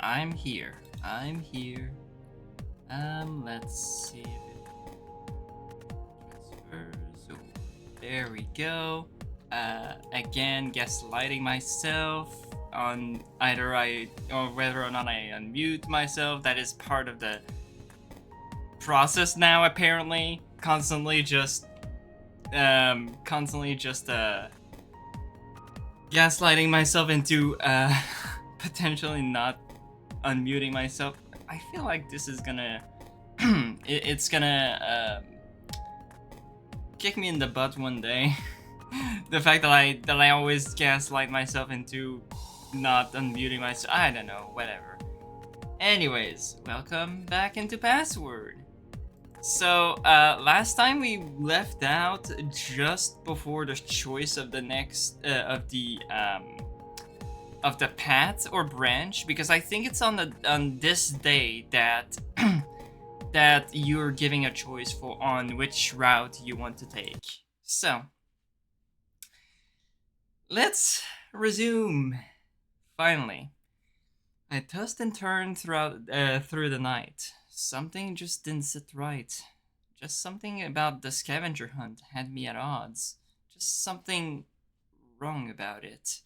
I'm here. I'm here. Let's see if it transfers. Oh, there we go. Again, gaslighting myself on either I or whether or not I unmute myself. That is part of the process now, apparently. Constantly just gaslighting myself into potentially not unmuting myself. I feel like this is gonna it's gonna kick me in the butt one day. The fact that I always gaslight myself into not unmuting myself. I don't know, whatever. Anyways, welcome back into Password. So, last time we left out just before the choice of the next of the path or branch, because I think it's on this day that that you're giving a choice for on which route you want to take. So, let's resume. Finally, I tossed and turned through the night. Something just didn't sit right. Just something about the scavenger hunt had me at odds. Just something wrong about it.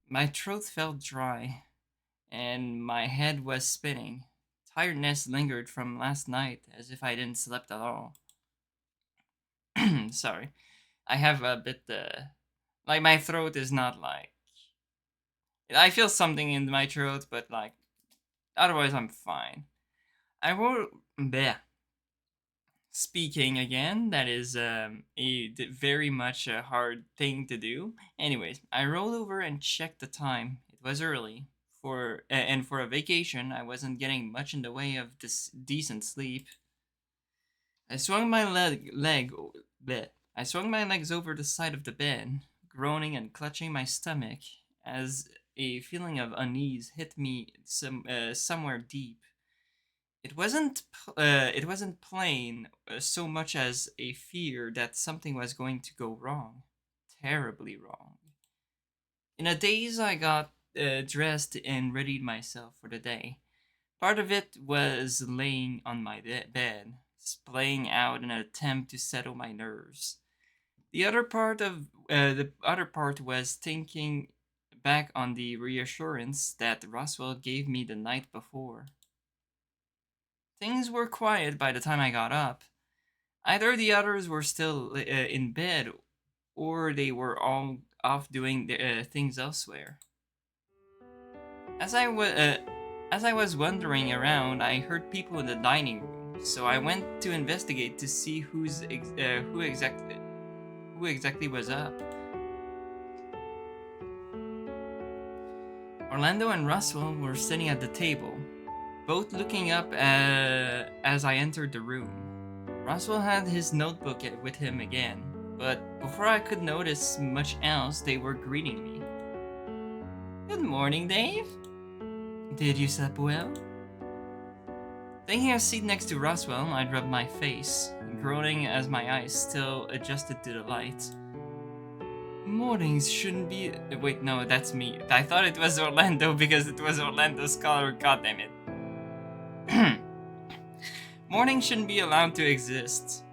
My throat felt dry, and my head was spinning. Tiredness lingered from last night as if I didn't slept at all. Sorry. I have a bit, like, my throat is not like. I feel something in my throat, but, like, otherwise I'm fine. I wrote. Bleh. Speaking again, that is very much a hard thing to do. Anyways, I rolled over and checked the time. It was early. And for a vacation, I wasn't getting much in the way of this decent sleep. I swung my bleh. I swung my legs over the side of the bed, groaning and clutching my stomach as a feeling of unease hit me somewhere deep. It wasn't plain so much as a fear that something was going to go wrong, terribly wrong. In a daze, I got dressed and readied myself for the day. Part of it was laying on my bed, splaying out in an attempt to settle my nerves. The other part was thinking back on the reassurance that Roswell gave me the night before. Things were quiet by the time I got up. Either the others were still in bed, or they were all off doing things elsewhere. As I was wandering around, I heard people in the dining room, so I went to investigate to see who exactly was up. Orlando and Russell were sitting at the table, both looking up as I entered the room. Roswell had his notebook with him again, but before I could notice much else, they were greeting me. Good morning, Dave. Did you sleep well? Taking a seat next to Roswell, I rubbed my face, groaning as my eyes still adjusted to the light. Mornings shouldn't be. Wait, no, that's me. I thought it was Orlando because it was Orlando's color, goddammit. Morning shouldn't be allowed to exist.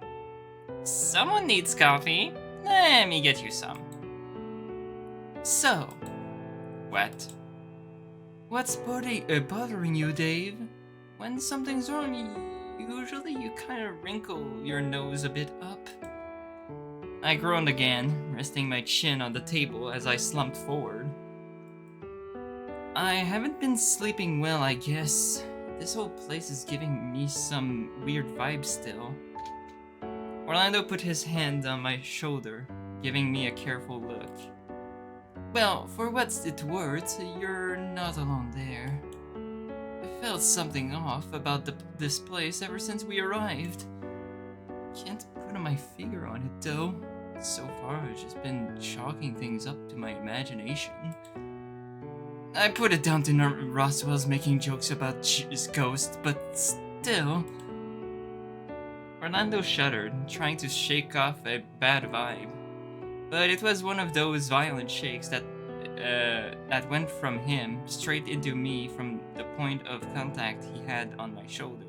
Someone needs coffee. Let me get you some. So, what? What's bothering you, Dave? When something's wrong, usually you kind of wrinkle your nose a bit up. I groaned again, resting my chin on the table as I slumped forward. I haven't been sleeping well, I guess. This whole place is giving me some weird vibes still. Orlando put his hand on my shoulder, giving me a careful look. Well, for what's it worth, you're not alone there. I felt something off about this place ever since we arrived. Can't put my finger on it though. So far, I've just been chalking things up to my imagination. I put it down to Roswell's making jokes about his ghost, but still. Orlando shuddered, trying to shake off a bad vibe. But it was one of those violent shakes that that went from him straight into me from the point of contact he had on my shoulder.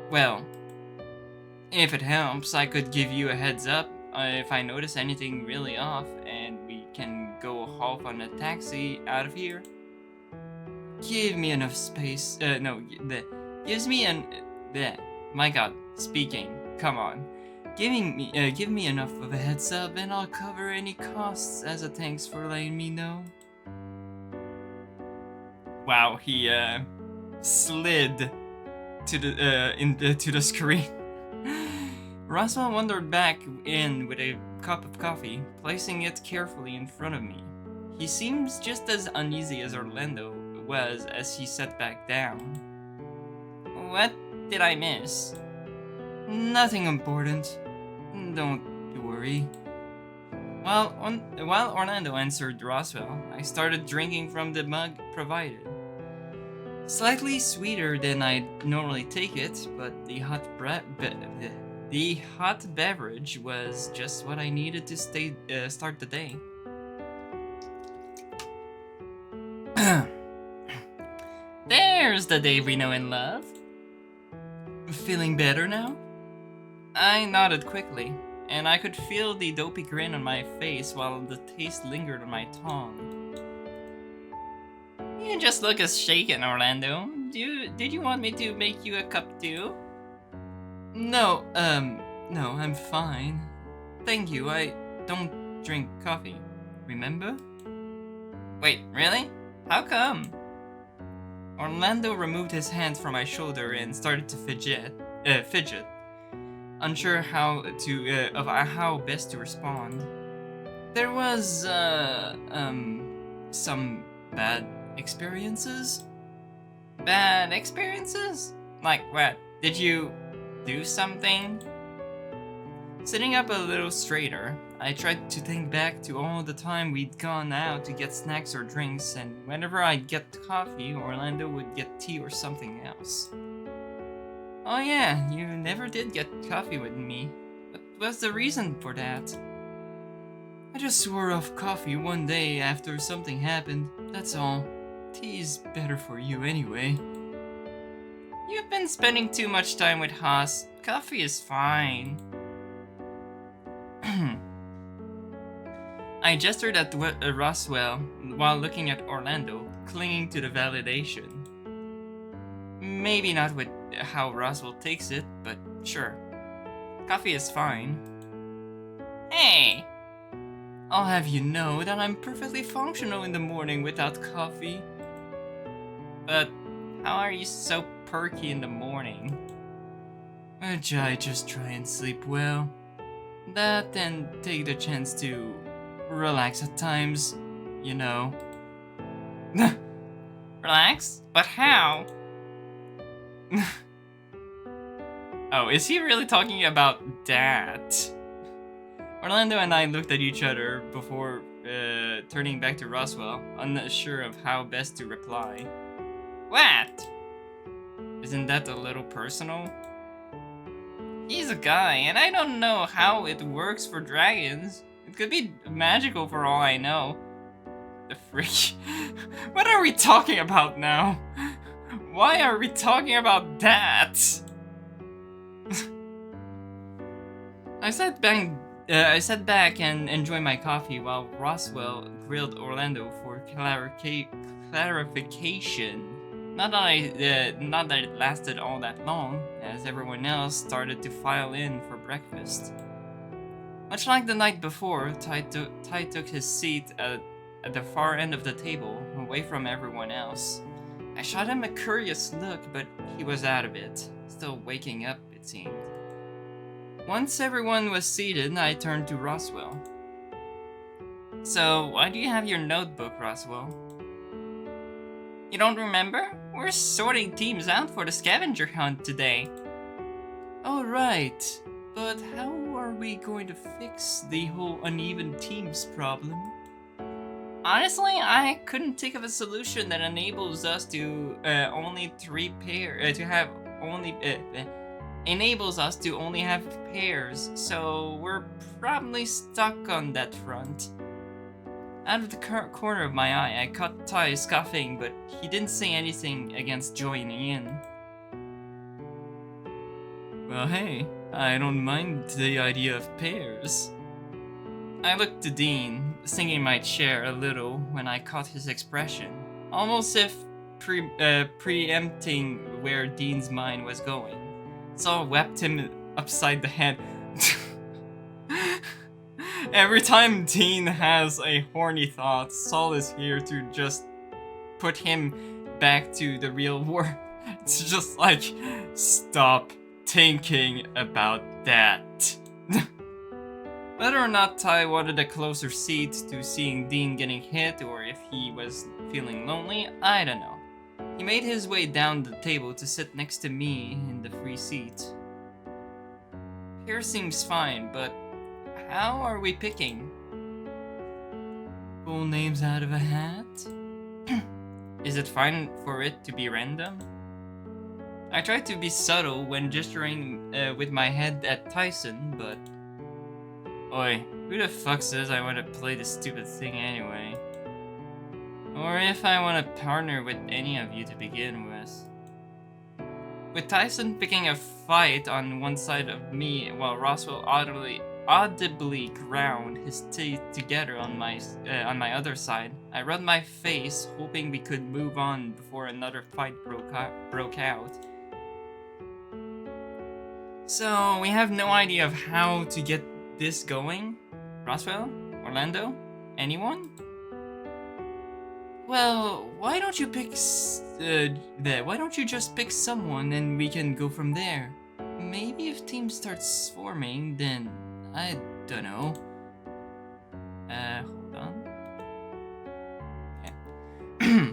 Well, if it helps, I could give you a heads up if I notice anything really off, and we can go hop on a taxi out of here. Give me enough space. Gives me an. My God, speaking. Come on. Give me enough of a heads up, and I'll cover any costs as a thanks for letting me know. Wow, he slid to the screen. Roswell wandered back in with a cup of coffee, placing it carefully in front of me. He seems just as uneasy as Orlando was as he sat back down. What did I miss? Nothing important. Don't worry. While Orlando answered Roswell, I started drinking from the mug provided. Slightly sweeter than I'd normally take it, but the hot beverage was just what I needed to start the day. There's the Dave we know and love. Feeling better now? I nodded quickly, and I could feel the dopey grin on my face while the taste lingered on my tongue. You just look as shaken, Orlando. Did you want me to make you a cup too? No, I'm fine. Thank you, I don't drink coffee, remember? Wait, really? How come? Orlando removed his hands from my shoulder and started to fidget, unsure how best to respond. There was, some bad experiences? Bad experiences? Like what? Did you do something? Sitting up a little straighter, I tried to think back to all the time we'd gone out to get snacks or drinks, and whenever I'd get coffee, Orlando would get tea or something else. Oh yeah, you never did get coffee with me. What was the reason for that? I just swore off coffee one day after something happened, that's all. Tea's better for you anyway. You've been spending too much time with Haas. Coffee is fine. I gestured at Roswell while looking at Orlando, clinging to the validation. Maybe not with how Roswell takes it, but sure. Coffee is fine. Hey! I'll have you know that I'm perfectly functional in the morning without coffee. But how are you so perky in the morning? I just try and sleep well. That and take the chance to relax at times, you know. Relax? But how? Oh, is he really talking about that? Orlando and I looked at each other before turning back to Roswell, unsure of how best to reply. What? Isn't that a little personal? He's a guy, and I don't know how it works for dragons. It could be magical for all I know. The freak. What are we talking about now? Why are we talking about that? I sat back and enjoyed my coffee while Roswell grilled Orlando for clarification. Not that it lasted all that long, as everyone else started to file in for breakfast. Much like the night before, Ty took his seat at the far end of the table, away from everyone else. I shot him a curious look, but he was out of it, still waking up, it seemed. Once everyone was seated, I turned to Roswell. So, why do you have your notebook, Roswell? You don't remember? We're sorting teams out for the scavenger hunt today. Oh, right. But how are we going to fix the whole uneven teams problem? Honestly, I couldn't think of a solution that enables us to enables us to only have pairs, so we're probably stuck on that front. Out of the corner of my eye, I caught Ty scoffing, but he didn't say anything against joining in. Well, hey, I don't mind the idea of pairs. I looked to Dean, sinking in my chair a little when I caught his expression, almost if preempting where Dean's mind was going. Saul whapped him upside the head. Every time Dean has a horny thought, Saul is here to just put him back to the real world. It's just like, stop thinking about that. Whether or not Ty wanted a closer seat to seeing Dean getting hit or if he was feeling lonely, I don't know. He made his way down the table to sit next to me in the free seat. Here seems fine, but how are we picking? Pull names out of a hat? Is it fine for it to be random? I tried to be subtle when gesturing with my head at Tyson, but... Oi, who the fuck says I want to play this stupid thing anyway? Or if I want to partner with any of you to begin with. With Tyson picking a fight on one side of me while Roswell audibly ground his teeth together on my other side, I rubbed my face, hoping we could move on before another fight broke out. So, we have no idea of how to get this going? Roswell? Orlando? Anyone? Well, why don't you just pick someone and we can go from there? Maybe if teams start forming, then I don't know. Hold on. Okay.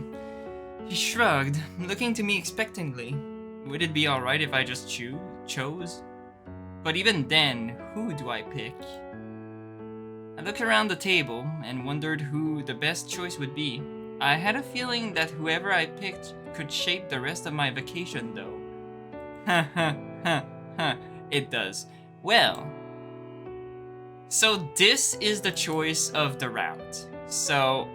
He shrugged, looking to me expectantly. Would it be alright if I just chose? But even then, who do I pick? I looked around the table and wondered who the best choice would be. I had a feeling that whoever I picked could shape the rest of my vacation, though. Ha ha ha ha, it does. Well, so this is the choice of the route. So,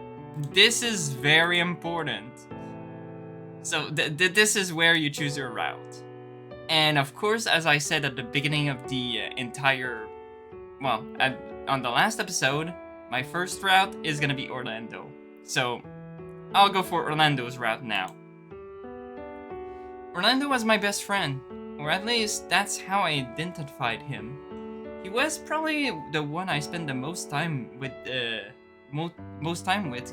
this is very important. So, this is where you choose your route. And of course, as I said at the beginning of the on the last episode, my first route is gonna be Orlando. So, I'll go for Orlando's route now. Orlando was my best friend, or at least that's how I identified him. He was probably the one I spent the most time with,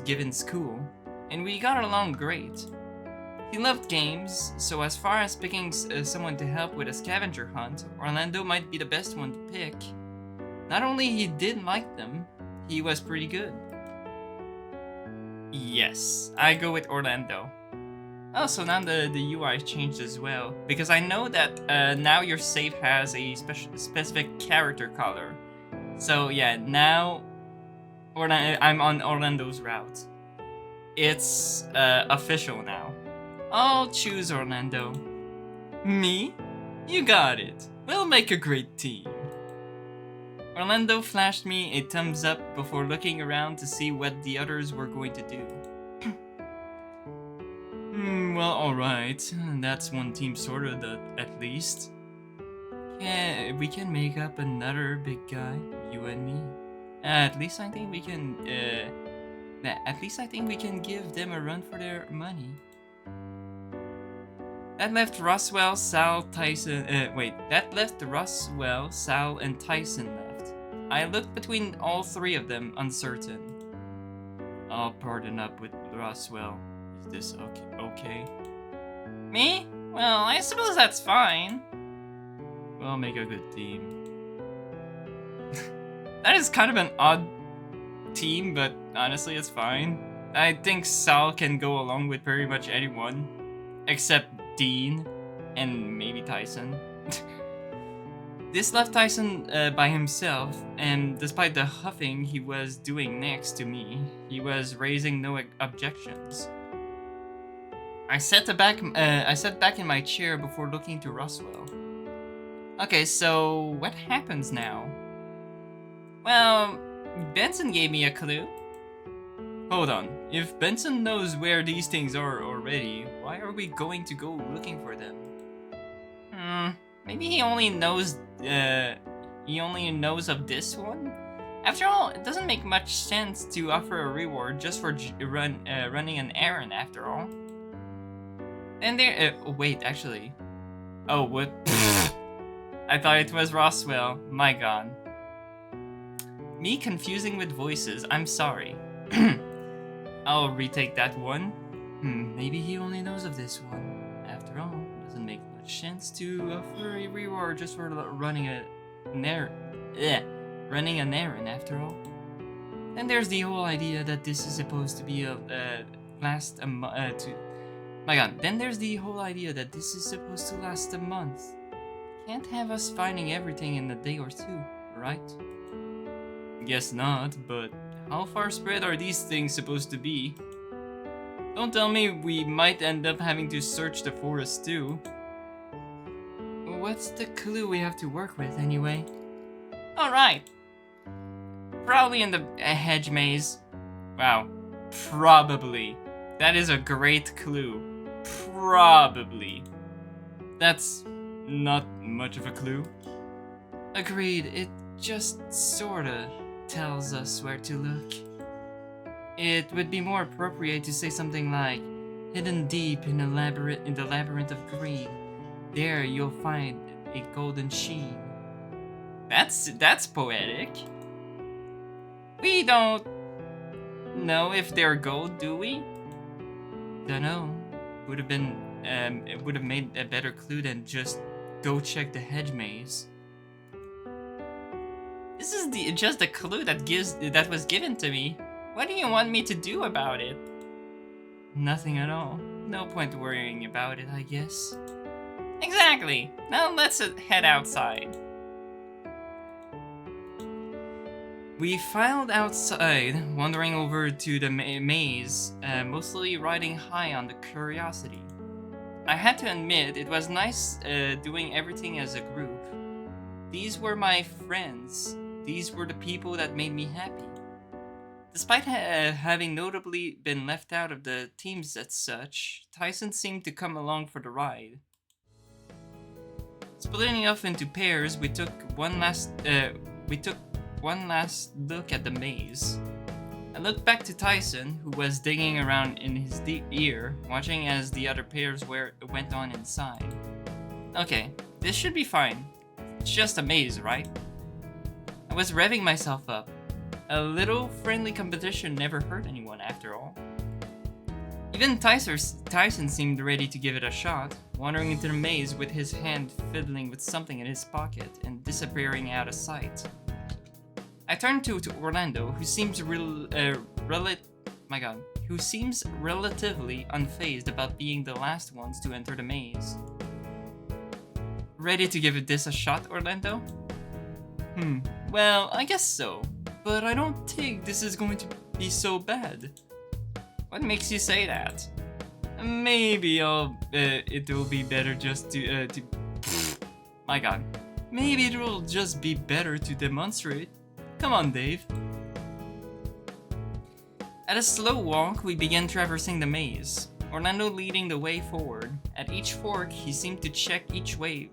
given school, and we got along great. He loved games, so as far as picking someone to help with a scavenger hunt, Orlando might be the best one to pick. Not only he did like them, he was pretty good. Yes, I go with Orlando. Oh, so now the UI changed as well, because I know that now your save has a specific character color. So yeah, now I'm on Orlando's route. It's official now. I'll choose Orlando. Me? You got it. We'll make a great team. Orlando flashed me a thumbs up before looking around to see what the others were going to do. Well, alright. That's one team sorted at least. Yeah, we can make up another big guy, you and me. At least I think we can, give them a run for their money. That left Roswell, Sal, and Tyson left. I looked between all three of them, uncertain. I'll partner up with Roswell. Is this okay? Me? Well, I suppose that's fine. We'll make a good team. That is kind of an odd team, but honestly, it's fine. I think Sal can go along with pretty much anyone, except Dean and maybe Tyson. This left Tyson by himself, and despite the huffing he was doing next to me, he was raising no objections. I sat back in my chair before looking to Roswell. Okay, so what happens now? Well, Benson gave me a clue. Hold on. If Benson knows where these things are already, why are we going to go looking for them? Maybe he only knows of this one? After all, it doesn't make much sense to offer a reward just for running an errand after all. And there wait, actually. Oh, what? I thought it was Roswell. My god. Me confusing with voices, I'm sorry. I'll retake that one. Maybe he only knows of this one. After all, it doesn't make much sense to offer a reward just for running an errand after all. And there's the whole idea that this is supposed to be Then there's the whole idea that this is supposed to last a month. Can't have us finding everything in a day or two, right? Guess not, but how far spread are these things supposed to be? Don't tell me we might end up having to search the forest too. What's the clue we have to work with anyway? Alright. Probably in the hedge maze. Wow. Probably. That is a great clue. Probably. That's not much of a clue. Agreed, it just sorta tells us where to look. It would be more appropriate to say something like, hidden deep in the labyrinth of green. There you'll find a golden sheen. That's poetic. We don't know if they're gold, do we? Dunno. It would have made a better clue than just go check the hedge maze. This is just a clue that was given to me. What do you want me to do about it? Nothing at all. No point worrying about it, I guess. Exactly. Now let's head outside. We filed outside, wandering over to the maze, mostly riding high on the curiosity. I had to admit, it was nice doing everything as a group. These were my friends. These were the people that made me happy. Despite having notably been left out of the teams as such, Tyson seemed to come along for the ride. Splitting off into pairs, we took one last look at the maze. I looked back to Tyson, who was digging around in his deep ear, watching as the other pairs went on inside. Okay, this should be fine. It's just a maze, right? I was revving myself up. A little friendly competition never hurt anyone, after all. Even Tyson seemed ready to give it a shot, wandering into the maze with his hand fiddling with something in his pocket and disappearing out of sight. I turned to Orlando, who seems relatively unfazed about being the last ones to enter the maze. Ready to give this a shot, Orlando? Well, I guess so, but I don't think this is going to be so bad. What makes you say that? Maybe it will be better just to my god. Maybe it will just be better to demonstrate. Come on, Dave. At a slow walk, we began traversing the maze, Orlando leading the way forward. At each fork, he seemed to check each way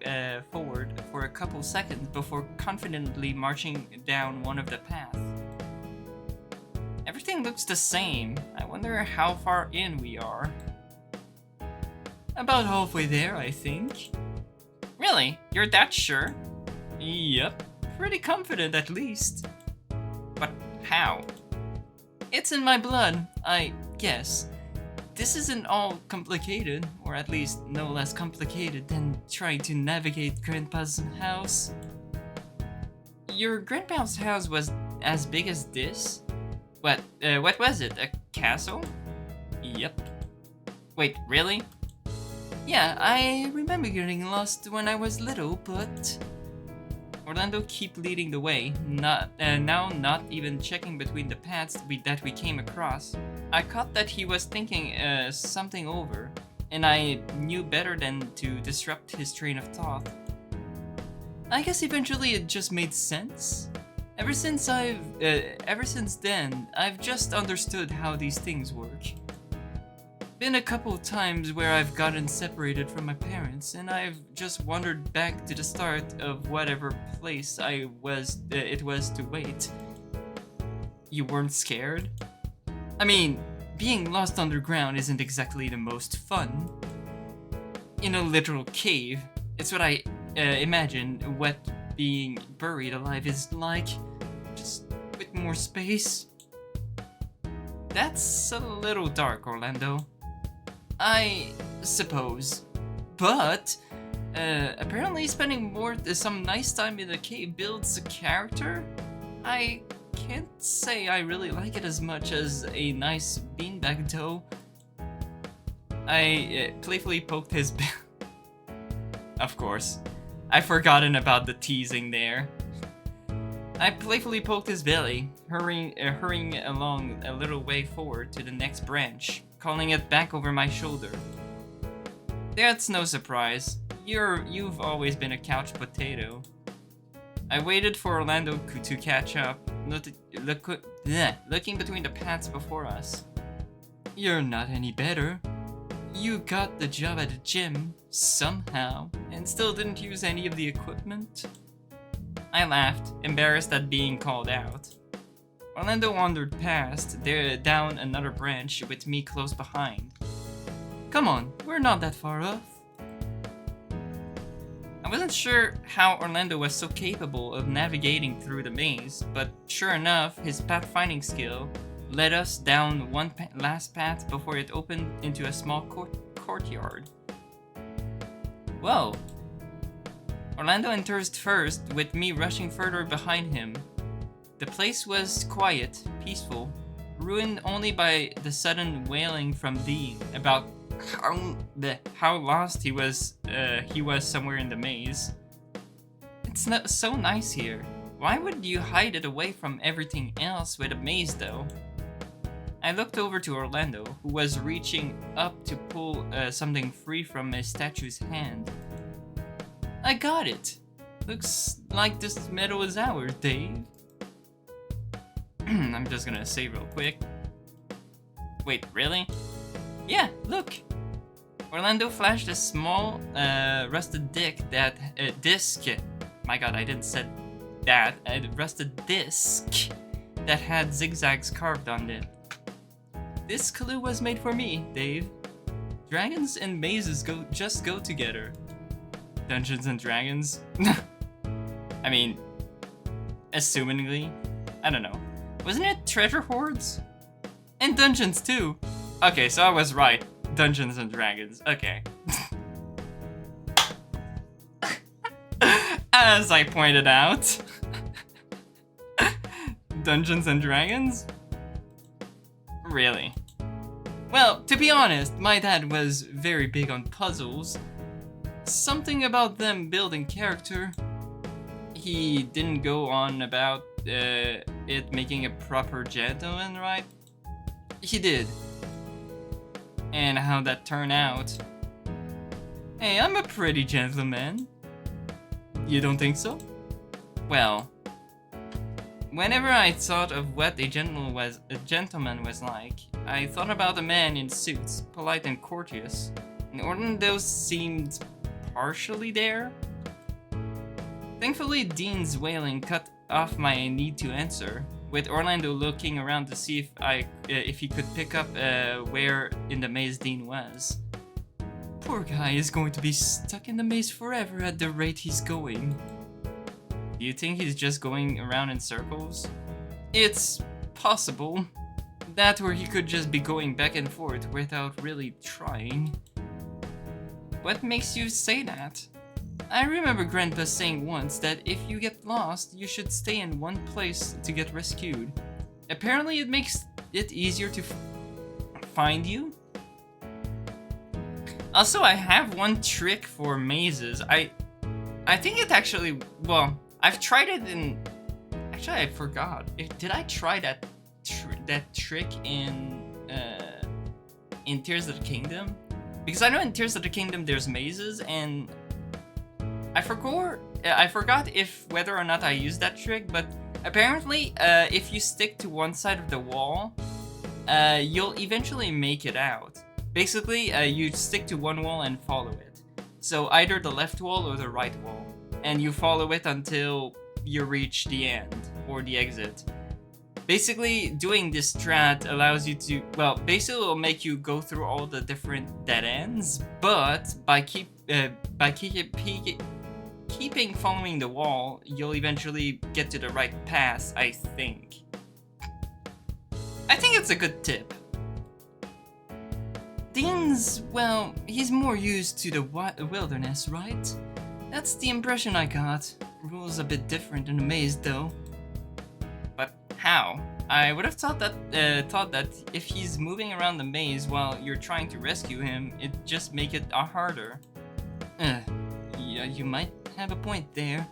forward for a couple seconds before confidently marching down one of the paths. Everything looks the same. I wonder how far in we are. About halfway there, I think. Really? You're that sure? Yep. Pretty confident, at least. But how? It's in my blood, I guess. This isn't all complicated, or at least no less complicated than trying to navigate Grandpa's house. Your Grandpa's house was as big as this? What was it? A castle? Yep. Wait, really? Yeah, I remember getting lost when I was little, but... Orlando kept leading the way, not even checking between the paths that we came across. I caught that he was thinking something over, and I knew better than to disrupt his train of thought. I guess eventually it just made sense. Ever since then, I've just understood how these things work. Been a couple of times where I've gotten separated from my parents, and I've just wandered back to the start of whatever place it was to wait. You weren't scared? I mean, being lost underground isn't exactly the most fun. In a literal cave, it's what I imagine what being buried alive is like, just with more space. That's a little dark, Orlando. I suppose. But, apparently spending some nice time in the cave builds a character? I can't say I really like it as much as a nice beanbag though. I playfully poked his Of course. I've forgotten about the teasing there. I playfully poked his belly, hurrying along a little way forward to the next branch, calling it back over my shoulder. That's no surprise. You've always been a couch potato. I waited for Orlando to catch up, looking between the paths before us. You're not any better. You got the job at the gym, somehow, and still didn't use any of the equipment? I laughed, embarrassed at being called out. Orlando wandered past, down another branch with me close behind. Come on, we're not that far off. I wasn't sure how Orlando was so capable of navigating through the maze, but sure enough, his pathfinding skill led us down one last path before it opened into a small courtyard. Whoa! Orlando enters first, with me rushing further behind him. The place was quiet, peaceful, ruined only by the sudden wailing from Dean about how lost he was somewhere in the maze. It's not so nice here. Why would you hide it away from everything else with a maze though? I looked over to Orlando, who was reaching up to pull something free from a statue's hand. I got it! Looks like this medal is ours, Dave. I'm just gonna say real quick. Wait, really? Yeah, look! Orlando flashed a small, rusted disc. My god, I didn't say that. A rusted disc that had zigzags carved on it. This clue was made for me, Dave. Dragons and mazes just go together. Dungeons and Dragons? I mean, assumingly. I don't know. Wasn't it treasure hoards? And dungeons too. Okay, so I was right. Dungeons and Dragons. Okay. As I pointed out. Dungeons and Dragons? Really? Well, to be honest, my dad was very big on puzzles. Something about them building character. He didn't go on about it making a proper gentleman, right? He did. And how that turned out. Hey, I'm a pretty gentleman. You don't think so? Well, whenever I thought of what a gentleman was like, I thought about a man in suits, polite and courteous. And Orlando seemed partially there. Thankfully, Dean's wailing cut off my need to answer, with Orlando looking around to see if he could pick up where in the maze Dean was. Poor guy is going to be stuck in the maze forever at the rate he's going. Do you think he's just going around in circles? It's possible. That or he could just be going back and forth without really trying. What makes you say that? I remember Grandpa saying once that if you get lost, you should stay in one place to get rescued. Apparently it makes it easier to find you. Also, I have one trick for mazes. I think it actually, well, I've tried it in, actually I forgot. Did I try that trick in Tears of the Kingdom? Because I know in Tears of the Kingdom there's mazes, and I forgot if whether or not I used that trick, but Apparently, if you stick to one side of the wall, you'll eventually make it out. Basically, you stick to one wall and follow it. So either the left wall or the right wall. And you follow it until you reach the end, or the exit. Basically, doing this strat allows you to, well, basically it'll make you go through all the different dead ends, but by keeping following the wall, you'll eventually get to the right path, I think. I think it's a good tip. Dean's, well, he's more used to the wilderness, right? That's the impression I got. Rules a bit different in the maze, though. But how? I would have thought that if he's moving around the maze while you're trying to rescue him, it'd just make it harder. Yeah, you might have a point there.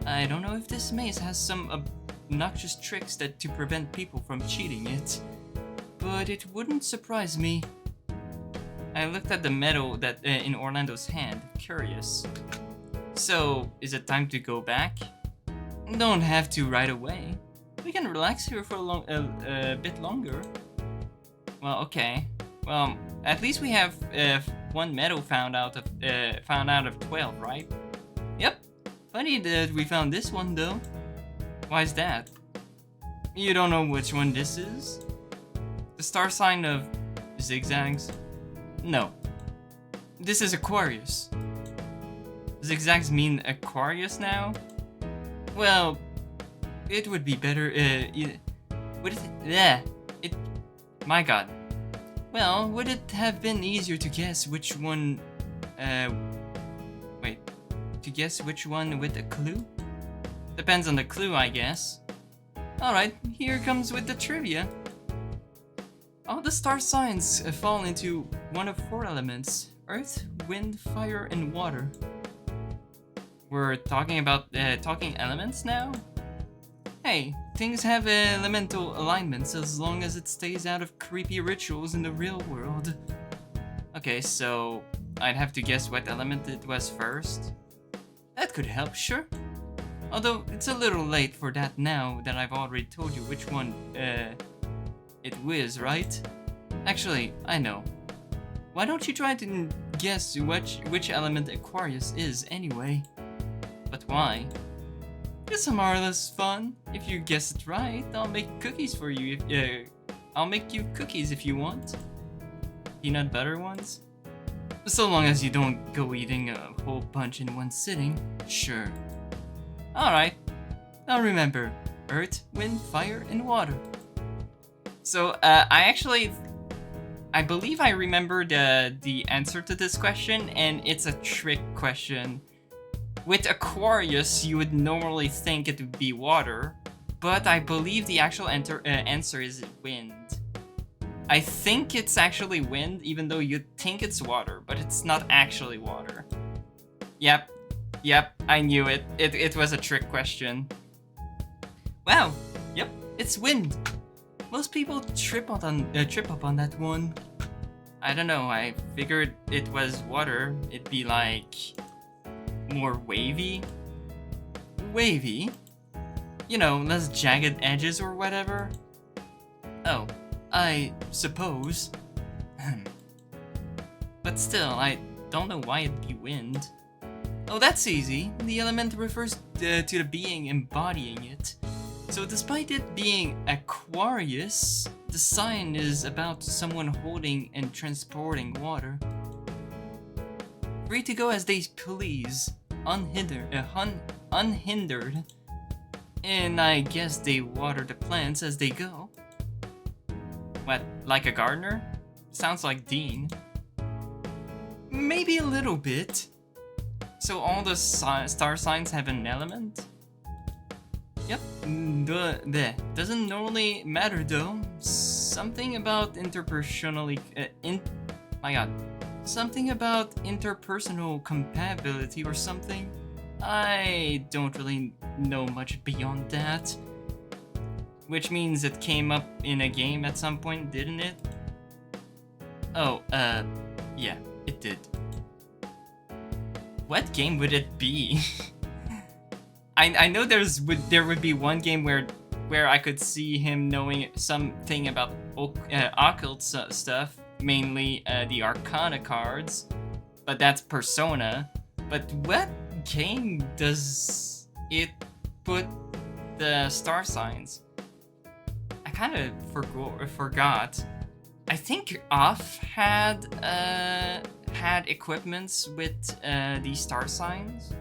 I don't know if this maze has some obnoxious tricks to prevent people from cheating it, but it wouldn't surprise me. I looked at the medal that in Orlando's hand, curious. So, is it time to go back? Don't have to right away. We can relax here for a bit longer. Well, okay. Well, at least we have one medal found out of 12, right? Yep. Funny that we found this one though. Why's that? You don't know which one this is? The star sign of zigzags? No. This is Aquarius. Zigzags mean Aquarius now? Well, it would be better, my god. Well, would it have been easier to guess which one, to guess which one with a clue? Depends on the clue, I guess. Alright, here comes with the trivia. All the star signs fall into one of 4 elements: earth, wind, fire, and water. We're talking about talking elements now? Hey, things have elemental alignments as long as it stays out of creepy rituals in the real world. Okay, so I'd have to guess what element it was first. That could help, sure. Although it's a little late for that now that I've already told you which one it was, right? Actually, I know. Why don't you try to guess which element Aquarius is anyway? But why? It's more or less fun. If you guess it right, I'll make cookies for you. I'll make you cookies if you want. Peanut butter ones? So long as you don't go eating a whole bunch in one sitting, sure. Alright. Now remember, earth, wind, fire, and water. So, I believe I remember the answer to this question, and it's a trick question. With Aquarius, you would normally think it would be water, but I believe the actual answer is wind. I think it's actually wind, even though you think it's water, but it's not actually water. Yep, I knew it. It was a trick question. Wow, yep, it's wind. Most people trip up on that one. I don't know, I figured it was water. It'd be like more wavy? Wavy? You know, less jagged edges or whatever? Oh, I suppose. But still, I don't know why it'd be wind. Oh, that's easy. The element refers to the being embodying it. So despite it being Aquarius, the sign is about someone holding and transporting water. Free to go as they please, unhindered. And I guess they water the plants as they go. What, like a gardener? Sounds like Dean. Maybe a little bit. So all the star signs have an element? Yep, doesn't normally matter though. Something about something about interpersonal compatibility or something. I don't really know much beyond that. Which means it came up in a game at some point, didn't it? Oh, yeah, it did. What game would it be? I know there would be one game where I could see him knowing something about occult stuff, mainly the Arcana cards, but that's Persona. But what game does it put the star signs? I kind of forgot. I think Off had equipments with the star signs.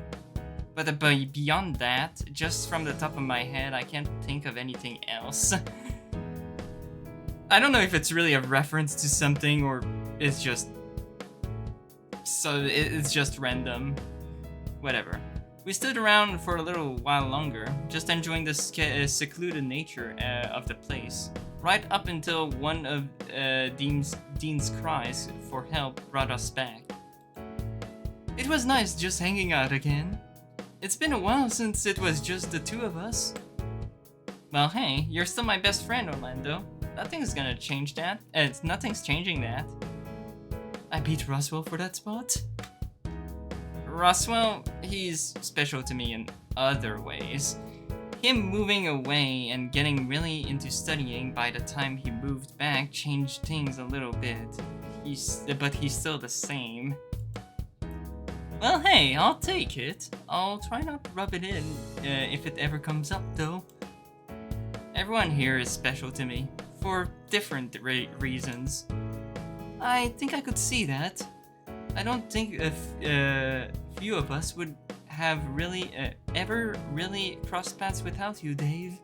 But beyond that, just from the top of my head, I can't think of anything else. I don't know if it's really a reference to something or it's just... it's just random. Whatever. We stood around for a little while longer, just enjoying the secluded nature of the place. Right up until one of Dean's cries for help brought us back. It was nice just hanging out again. It's been a while since it was just the two of us. Well, hey, you're still my best friend, Orlando. Nothing's gonna change that. Nothing's changing that. I beat Roswell for that spot. Roswell, he's special to me in other ways. Him moving away and getting really into studying by the time he moved back changed things a little bit. But he's still the same. Well, hey, I'll take it. I'll try not to rub it in if it ever comes up, though. Everyone here is special to me, for different reasons. I think I could see that. I don't think few of us would have really ever really crossed paths without you, Dave.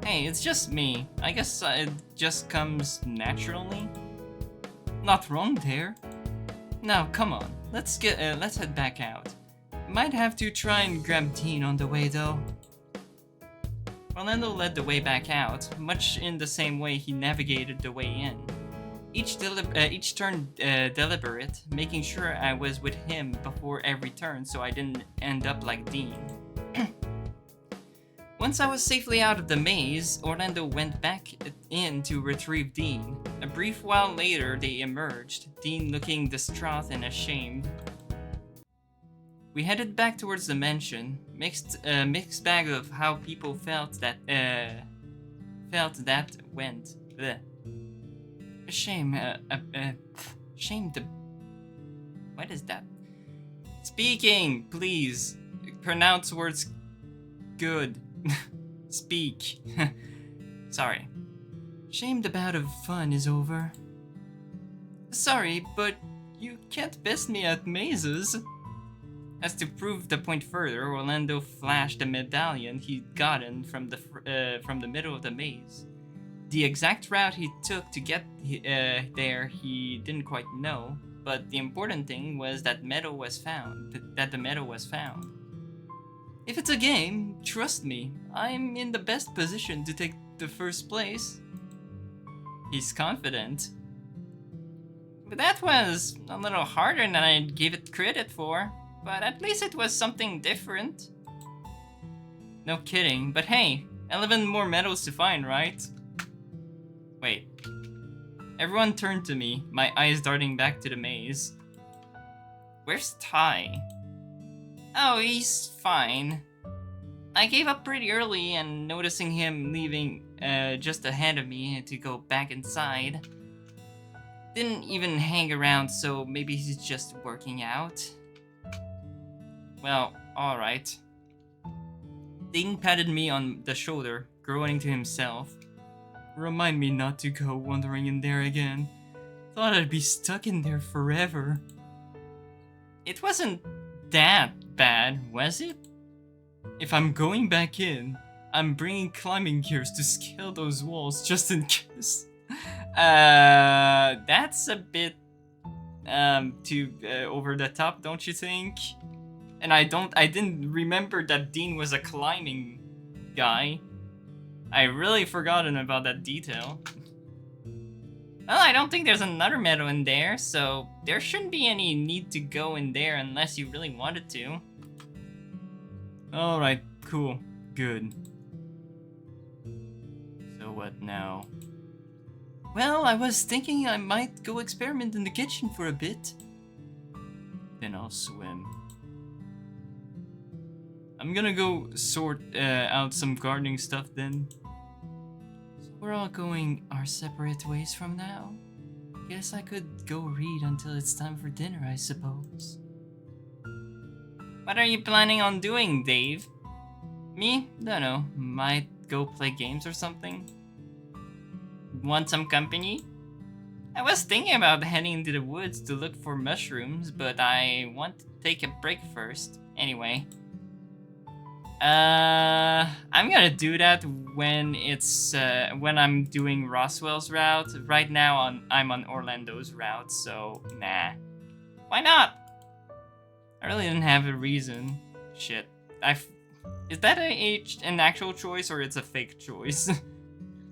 Hey, it's just me. I guess it just comes naturally. Not wrong there. Now, come on. Let's head back out. Might have to try and grab Dean on the way, though. Orlando led the way back out, much in the same way he navigated the way in. Each turn deliberate, making sure I was with him before every turn so I didn't end up like Dean. Once I was safely out of the maze, Orlando went back in to retrieve Dean. A brief while later, they emerged, Dean looking distraught and ashamed. We headed back towards the mansion, mixed bag of how people felt that went. Blech. What is that? Speaking, please. Pronounce words good. Speak. Sorry. Shame the bout of fun is over. Sorry, but you can't best me at mazes. As to prove the point further, Orlando flashed the medallion he'd gotten from the middle of the maze. The exact route he took to get there he didn't quite know, but the important thing was that the medal was found. If it's a game, trust me, I'm in the best position to take the first place. He's confident. But that was a little harder than I'd give it credit for, but at least it was something different. No kidding, but hey, 11 more medals to find, right? Wait. Everyone turned to me, my eyes darting back to the maze. Where's Ty? Oh, he's fine. I gave up pretty early and noticing him leaving just ahead of me to go back inside. Didn't even hang around, so maybe he's just working out. Well, alright. Dean patted me on the shoulder, groaning to himself. Remind me not to go wandering in there again. Thought I'd be stuck in there forever. It wasn't that bad, was it? If I'm going back in, I'm bringing climbing gears to scale those walls just in case. That's a bit too over the top, don't you think? And I didn't remember that Dean was a climbing guy. I really forgotten about that detail. Well, I don't think there's another medal in there, so there shouldn't be any need to go in there unless you really wanted to. Alright, cool, good. So what now? Well, I was thinking I might go experiment in the kitchen for a bit. Then I'll swim. I'm gonna go sort out some gardening stuff then. So we're all going our separate ways from now. Guess I could go read until it's time for dinner, I suppose. What are you planning on doing, Dave? Me? Don't know. Might go play games or something. Want some company? I was thinking about heading into the woods to look for mushrooms, but I want to take a break first. Anyway. I'm gonna do that when it's when I'm doing Roswell's route. Right now I'm on Orlando's route, so nah. Why not? I really didn't have a reason. Shit. Is that an actual choice or it's a fake choice?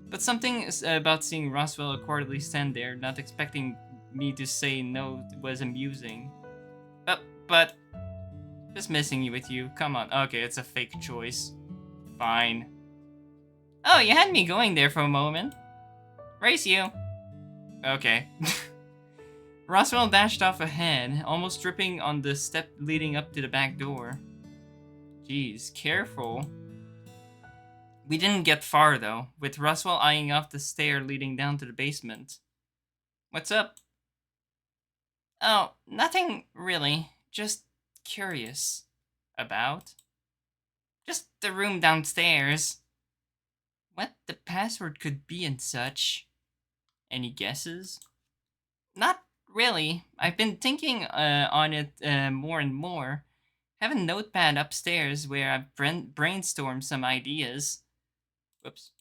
But something about seeing Roswell quietly stand there, not expecting me to say no, was amusing. But just messing with you. Come on. Okay, it's a fake choice. Fine. Oh, you had me going there for a moment. Race you. Okay. Roswell dashed off ahead, almost tripping on the step leading up to the back door. Jeez, careful. We didn't get far though, with Roswell eyeing off the stair leading down to the basement. What's up? Oh, nothing really. Just curious. About? Just the room downstairs. What the password could be and such. Any guesses? Not really. I've been thinking on it more and more. Have a notepad upstairs where I've brainstormed some ideas. Whoops.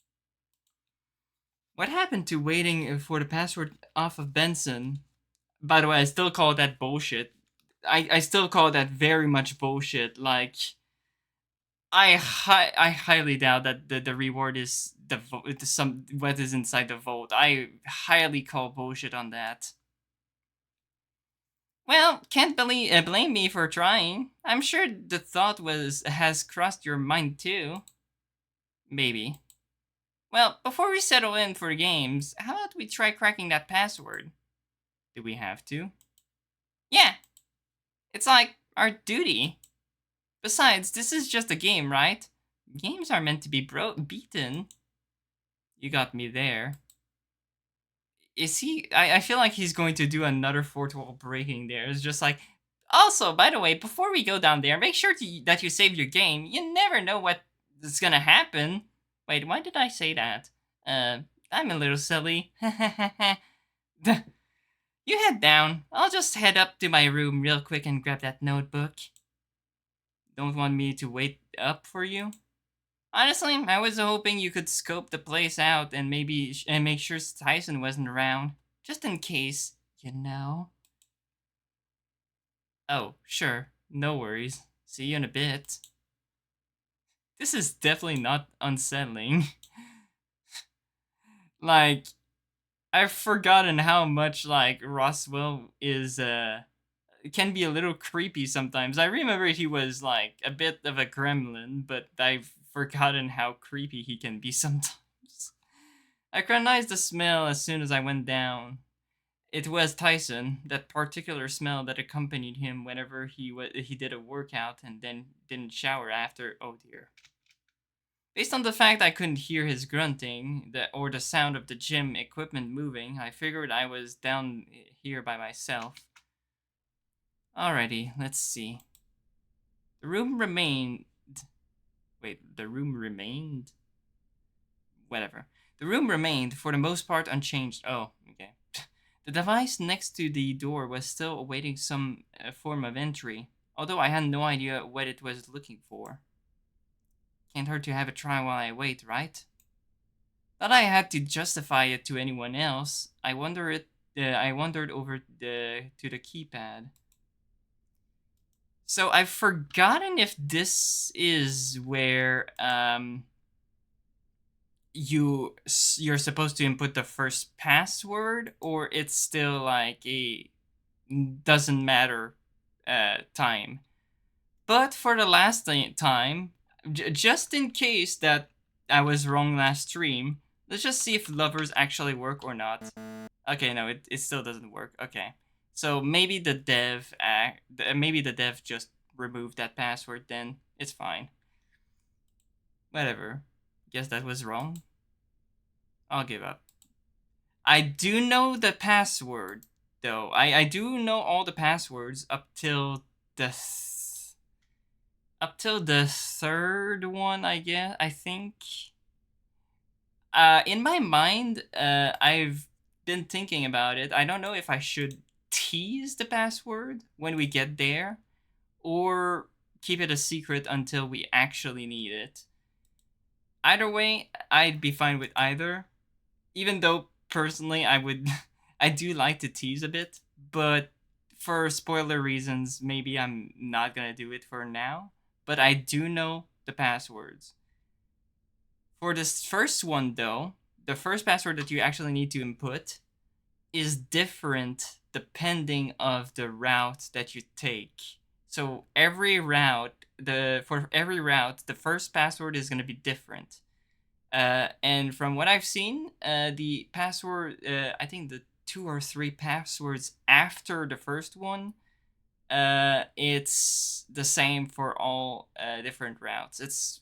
What happened to waiting for the password off of Benson? By the way, I still call that bullshit. I still call that very much bullshit. Like, I highly doubt that the reward is what is inside the vault. I highly call bullshit on that. Well, can't blame me for trying. I'm sure the thought has crossed your mind too. Maybe. Well, before we settle in for games, how about we try cracking that password? Do we have to? Yeah. It's like our duty. Besides, this is just a game, right? Games are meant to be beaten. You got me there. Is he? I feel like he's going to do another fourth wall breaking there. It's just like, also, by the way, before we go down there, make sure that you save your game. You never know what is gonna happen. Wait, why did I say that? I'm a little silly. You head down. I'll just head up to my room real quick and grab that notebook. Don't want me to wait up for you? Honestly, I was hoping you could scope the place out and maybe make sure Tyson wasn't around. Just in case, you know? Oh, sure. No worries. See you in a bit. This is definitely not unsettling. Like, I've forgotten how much, like, Roswell is, can be a little creepy sometimes. I remember he was, like, a bit of a gremlin, but I've forgotten how creepy he can be sometimes. I recognized the smell as soon as I went down. It was Tyson, that particular smell that accompanied him whenever he did a workout and then didn't shower after. Oh dear. Based on the fact I couldn't hear his grunting or the sound of the gym equipment moving, I figured I was down here by myself. Alrighty, let's see. The room remained... Wait, the room remained? Whatever. The room remained, for the most part, unchanged. Oh, okay. The device next to the door was still awaiting some form of entry, although I had no idea what it was looking for. Can't hurt to have a try while I wait, right? Not I had to justify it to anyone else. I wandered over to the keypad. So I've forgotten if this is where you're supposed to input the first password, or it's still like a doesn't matter time. But for the last time, just in case that I was wrong last stream, let's just see if lovers actually work or not. Okay, no, it still doesn't work. Okay, so maybe the dev just removed that password. Then it's fine. Whatever. Guess that was wrong. I'll give up. I do know the password, though. I do know all the passwords up till the third one, I guess. I think. In my mind, I've been thinking about it. I don't know if I should tease the password when we get there, or keep it a secret until we actually need it. Either way, I'd be fine with either. Even though personally, I would, I do like to tease a bit, but for spoiler reasons, maybe I'm not gonna do it for now. But I do know the passwords. For this first one, though, the first password that you actually need to input is different depending of the route that you take. So for every route, the first password is going to be different. And from what I've seen, the password, I think the 2 or 3 passwords after the first one, it's the same for all different routes. It's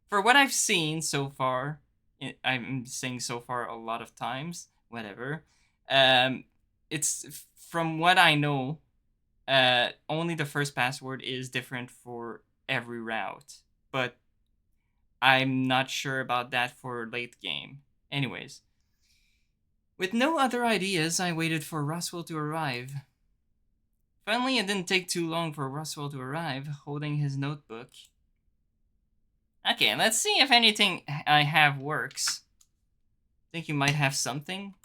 for what I've seen so far. I'm saying so far a lot of times. Whatever. It's from what I know. Only the first password is different for every route, but I'm not sure about that for late game. Anyways, with no other ideas, I waited for Roswell to arrive. Finally, it didn't take too long for Roswell to arrive, holding his notebook. Okay, let's see if anything I have works. Think you might have something?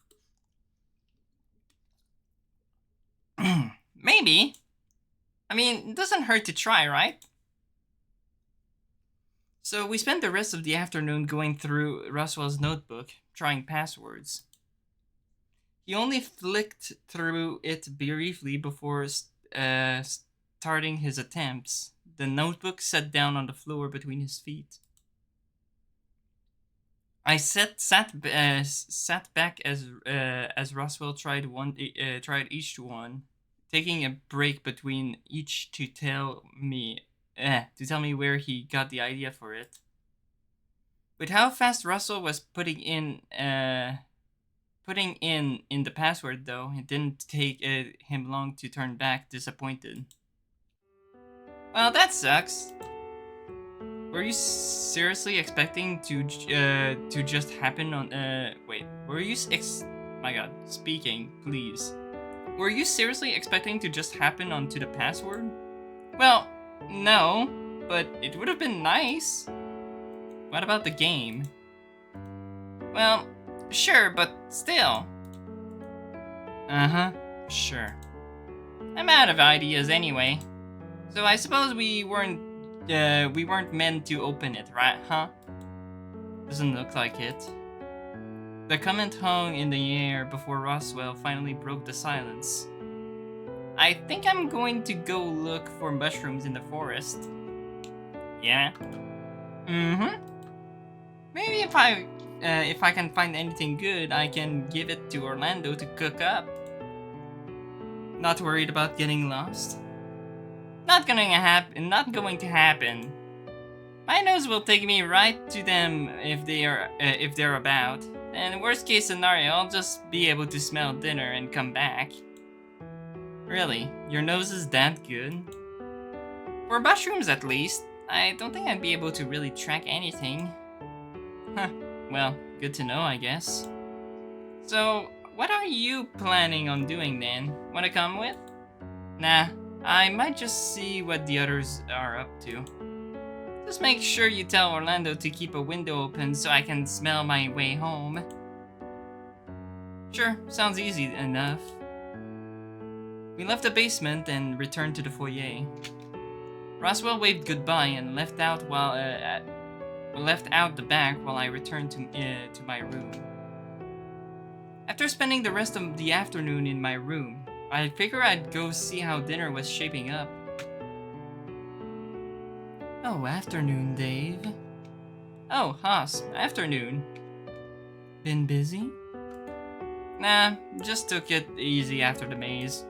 Maybe. I mean, it doesn't hurt to try, right? So we spent the rest of the afternoon going through Roswell's notebook, trying passwords. He only flicked through it briefly before starting his attempts. The notebook sat down on the floor between his feet. I sat back as Roswell tried each one, taking a break between each to tell me where he got the idea for it. With how fast Russell was putting in the password, though, it didn't take him long to turn back disappointed. Well, that sucks. Were you seriously expecting to just happen on wait, were you my god, speaking, please. Were you seriously expecting to just happen onto the password? Well, no, but it would have been nice. What about the game? Well, sure, but still. Uh-huh, sure. I'm out of ideas anyway. So I suppose we weren't meant to open it, right, huh? Doesn't look like it. The comment hung in the air before Roswell finally broke the silence. I think I'm going to go look for mushrooms in the forest. Yeah? Mm-hmm. Maybe if I can find anything good, I can give it to Orlando to cook up. Not worried about getting lost? Not going to happen. My nose will take me right to them if they're about. And worst case scenario, I'll just be able to smell dinner and come back. Really, your nose is that good? For mushrooms at least, I don't think I'd be able to really track anything. Huh, well, good to know, I guess. So, what are you planning on doing then? Wanna come with? Nah, I might just see what the others are up to. Just make sure you tell Orlando to keep a window open so I can smell my way home. Sure, sounds easy enough. We left the basement and returned to the foyer. Roswell waved goodbye and left out the back while I returned to my room. After spending the rest of the afternoon in my room, I figured I'd go see how dinner was shaping up. Oh, afternoon, Dave. Oh, Haas, afternoon. Been busy? Nah, just took it easy after the maze.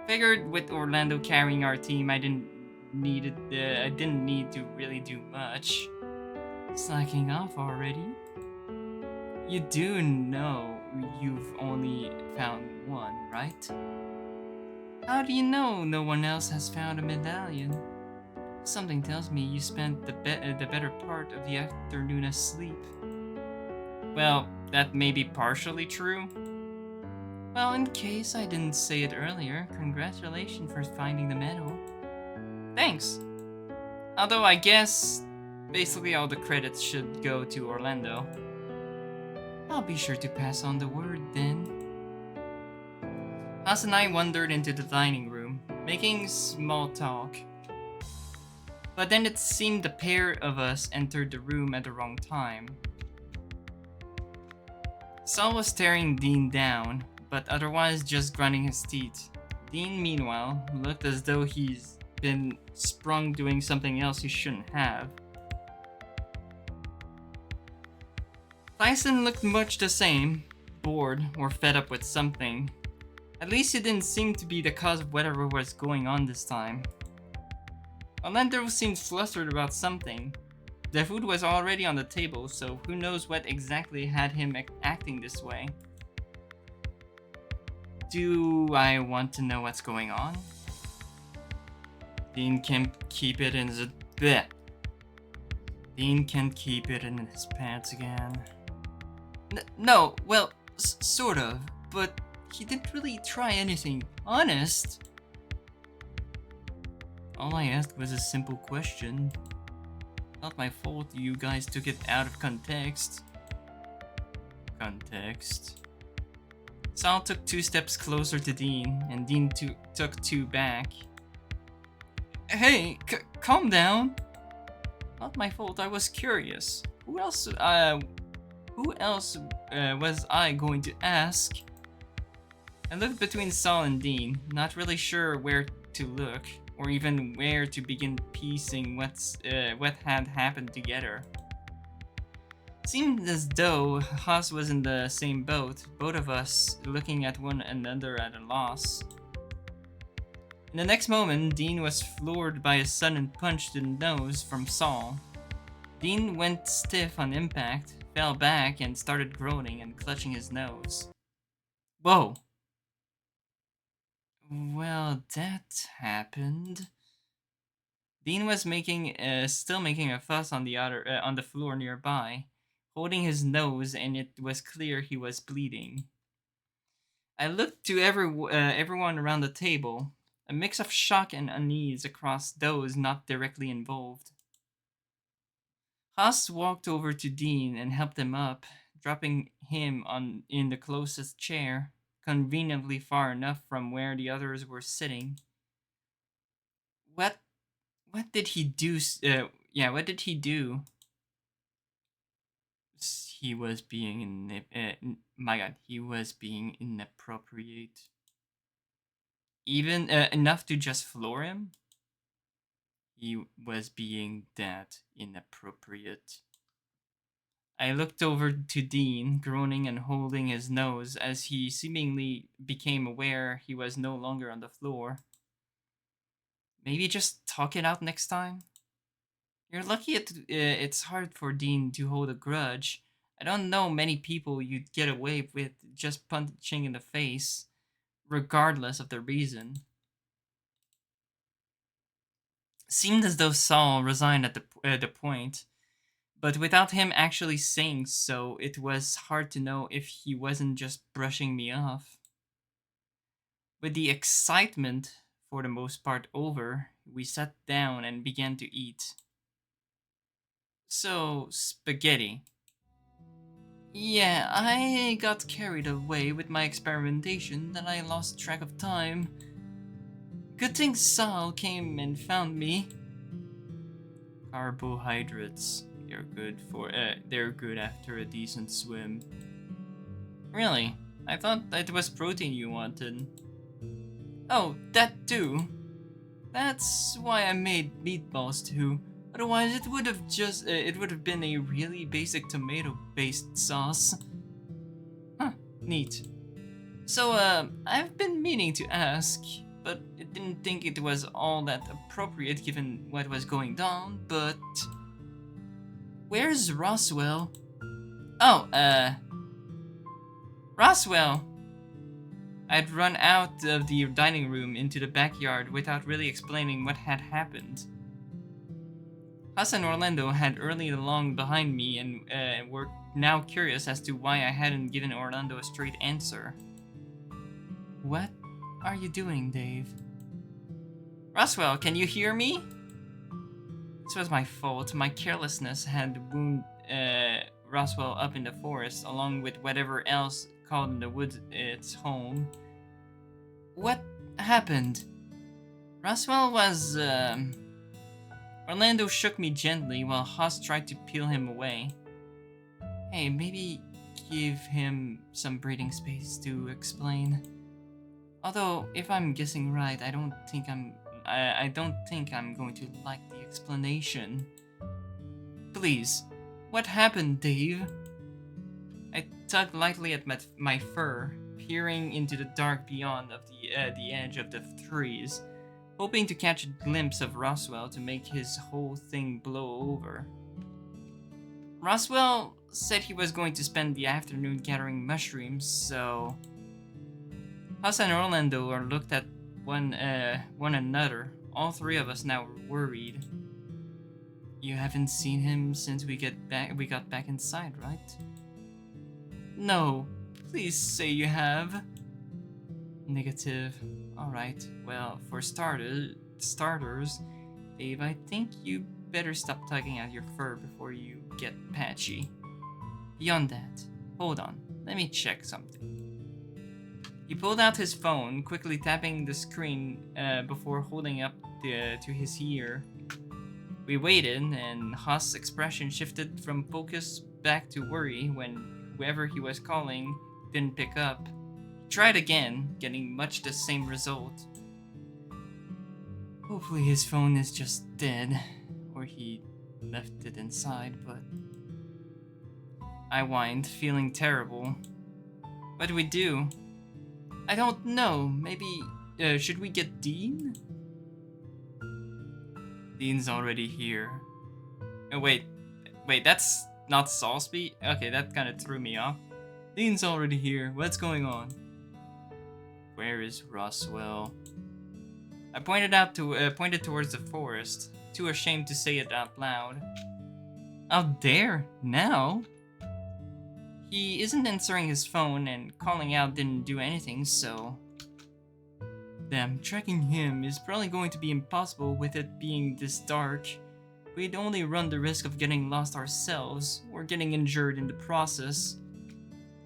Figured with Orlando carrying our team, I didn't need to really do much. Slacking off already? You do know you've only found one, right? How do you know no one else has found a medallion? Something tells me you spent the better part of the afternoon asleep. Well, that may be partially true. Well, in case I didn't say it earlier, congratulations for finding the medal. Thanks! Although I guess basically all the credits should go to Orlando. I'll be sure to pass on the word then. Haas and I wandered into the dining room, making small talk. But then it seemed the pair of us entered the room at the wrong time. Saul was staring Dean down, but otherwise just grinding his teeth. Dean, meanwhile, looked as though he's been sprung doing something else he shouldn't have. Tyson looked much the same, bored or fed up with something. At least it didn't seem to be the cause of whatever was going on this time. Orlando seemed flustered about something. The food was already on the table, so who knows what exactly had him acting this way. Do I want to know what's going on? Dean can't keep it in his bleh. Dean can't keep it in his pants again. No, well, sort of, but he didn't really try anything honest. All I asked was a simple question. Not my fault you guys took it out of context. Sal took 2 steps closer to Dean, and Dean took 2 back. Hey, calm down. Not my fault, I was curious. Who else was I going to ask? I looked between Saul and Dean, not really sure where to look, or even where to begin piecing what had happened together. It seemed as though Haas was in the same boat, both of us looking at one another at a loss. In the next moment, Dean was floored by a sudden punch to the nose from Saul. Dean went stiff on impact, fell back, and started groaning and clutching his nose. Whoa! Well, that happened. Dean was still making a fuss on the floor nearby, holding his nose, and it was clear he was bleeding. I looked to everyone around the table, a mix of shock and unease across those not directly involved. Haas walked over to Dean and helped him up, dropping him in the closest chair, conveniently far enough from where the others were sitting. What did he do? What did he do? He was being he was being inappropriate. Even enough to just floor him? He was being that inappropriate. I looked over to Dean, groaning and holding his nose as he seemingly became aware he was no longer on the floor. Maybe just talk it out next time? You're lucky it's hard for Dean to hold a grudge. I don't know many people you'd get away with just punching in the face, regardless of the reason. Seemed as though Saul resigned at the point, but without him actually saying so, it was hard to know if he wasn't just brushing me off. With the excitement, for the most part, over, we sat down and began to eat. So, spaghetti. Yeah, I got carried away with my experimentation that I lost track of time. Good thing Sal came and found me. Carbohydrates. They're good after a decent swim. Really? I thought it was protein you wanted. Oh, that too. That's why I made meatballs too. Otherwise, it would have been a really basic tomato-based sauce. Huh, neat. So, I've been meaning to ask, but I didn't think it was all that appropriate given what was going on, but... Where's Roswell? Oh, Roswell! I'd run out of the dining room into the backyard without really explaining what had happened. Huss and Orlando had early along behind me and were now curious as to why I hadn't given Orlando a straight answer. What are you doing, Dave? Roswell, can you hear me? This was my fault. My carelessness had wounded Roswell up in the forest, along with whatever else called in the woods its home. What happened? Roswell was, Orlando shook me gently while Huss tried to peel him away. Hey, maybe give him some breathing space to explain. Although, if I'm guessing right, I don't think I'm going to like the explanation. Please, what happened, Dave? I tugged lightly at my fur, peering into the dark beyond of the edge of the trees, hoping to catch a glimpse of Roswell to make his whole thing blow over. Roswell said he was going to spend the afternoon gathering mushrooms, so Huss and Orlando looked at one another. All three of us now were worried. You haven't seen him since we got back inside, right? No. Please say you have. Negative. Alright, well, for starters, Dave, I think you better stop tugging at your fur before you get patchy. Beyond that, hold on, let me check something. He pulled out his phone, quickly tapping the screen before holding up to his ear. We waited, and Huss' expression shifted from focus back to worry when whoever he was calling didn't pick up. He tried again, getting much the same result. Hopefully his phone is just dead, or he left it inside, but... I whined, feeling terrible. What do we do? I don't know, maybe... should we get Dean? Dean's already here. Oh, wait, that's not Salisbury? Okay, that kind of threw me off. Dean's already here, what's going on? Where is Roswell? I pointed towards the forest, too ashamed to say it out loud. Out there? Now? He isn't answering his phone, and calling out didn't do anything, so... Damn, tracking him is probably going to be impossible with it being this dark. We'd only run the risk of getting lost ourselves, or getting injured in the process.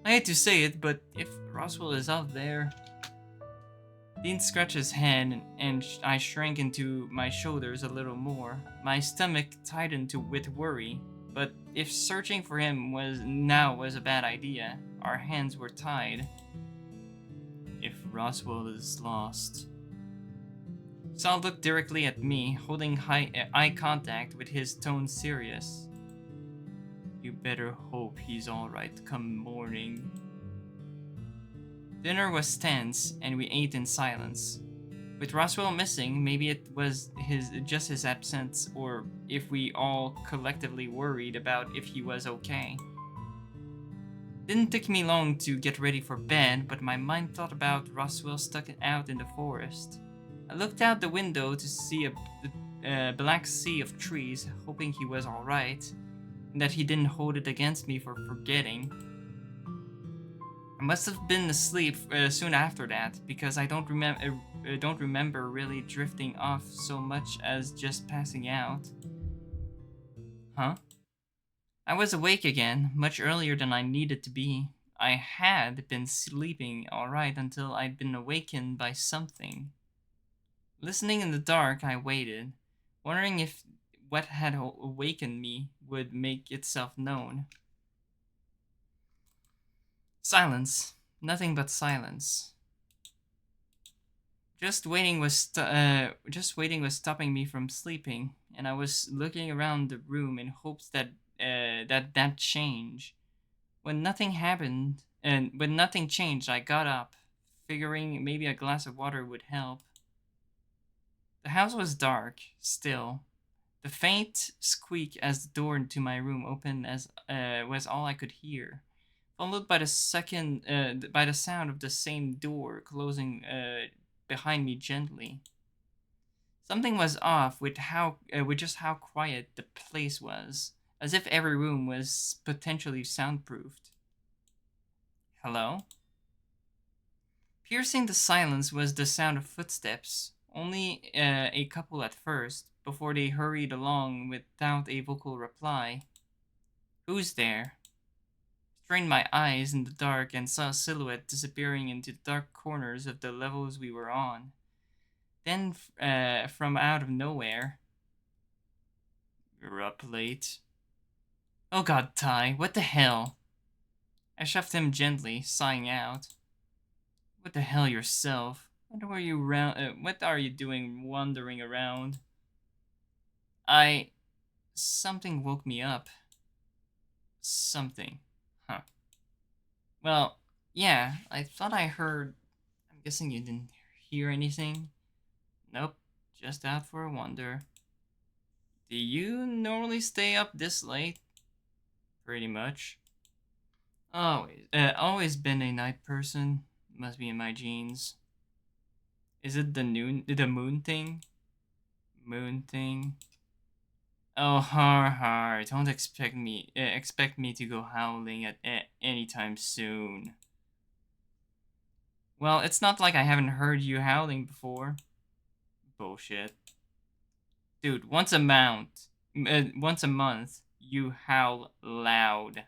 I hate to say it, but if Roswell is out there... Dean scratched his hand, and I shrank into my shoulders a little more. My stomach tightened with worry. But if searching for him was a bad idea, our hands were tied. If Roswell is lost... Saul looked directly at me, holding eye contact with his tone serious. You better hope he's alright come morning. Dinner was tense, and we ate in silence. With Roswell missing, maybe it was just his absence, or if we all collectively worried about if he was okay. Didn't take me long to get ready for bed, but my mind thought about Roswell stuck out in the forest. I looked out the window to see a black sea of trees, hoping he was alright, and that he didn't hold it against me for forgetting. I must have been asleep soon after that, because I don't remember really drifting off so much as just passing out. Huh? I was awake again, much earlier than I needed to be. I had been sleeping alright until I'd been awakened by something. Listening in the dark, I waited, wondering if what had awakened me would make itself known. Silence. Nothing but silence. Just waiting was stopping me from sleeping, and I was looking around the room in hopes that that change. When nothing happened, and when nothing changed, I got up, figuring maybe a glass of water would help. The house was dark, still. The faint squeak as the door into my room opened as was all I could hear, followed by by the sound of the same door closing behind me gently. Something was off with just how quiet the place was, as if every room was potentially soundproofed. Hello? Piercing the silence was the sound of footsteps, only a couple at first, before they hurried along without a vocal reply. Who's there? Strained my eyes in the dark and saw a silhouette disappearing into the dark corners of the levels we were on. Then, from out of nowhere, you're up late. Oh god, Ty, what the hell? I shoved him gently, sighing out. What the hell yourself? What are you doing wandering around? Something woke me up. Something. Huh. Well, yeah, I thought I heard. I'm guessing you didn't hear anything? Nope, just out for a wander. Do you normally stay up this late? Pretty much. Always been a night person. Must be in my genes. Is it the moon thing? Moon thing? Oh, har. Don't expect me to go howling at any time soon. Well, it's not like I haven't heard you howling before. Bullshit. Dude, once a month, you howl loud.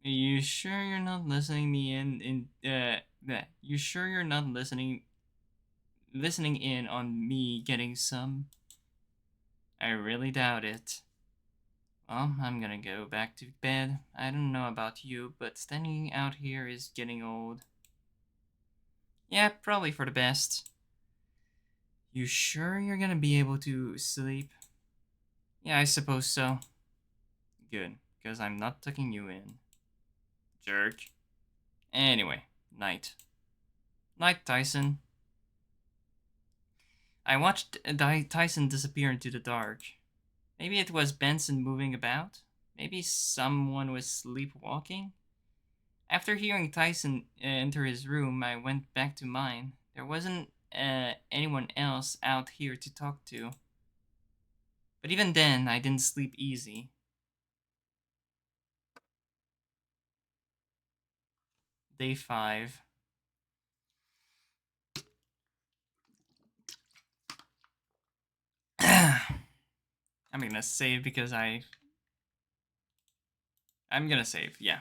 You sure you're not listening me you sure you're not listening in on me getting some? I really doubt it. Well, I'm gonna go back to bed. I don't know about you, but standing out here is getting old. Yeah, probably for the best. You sure you're gonna be able to sleep? Yeah, I suppose so. Good, because I'm not tucking you in. Jerk. Anyway, night. Night, Tyson. I watched Tyson disappear into the dark. Maybe it was Benson moving about. Maybe someone was sleepwalking. After hearing Tyson enter his room, I went back to mine. There wasn't anyone else out here to talk to. But even then, I didn't sleep easy. Day 5. I'm gonna save because I'm gonna save, yeah.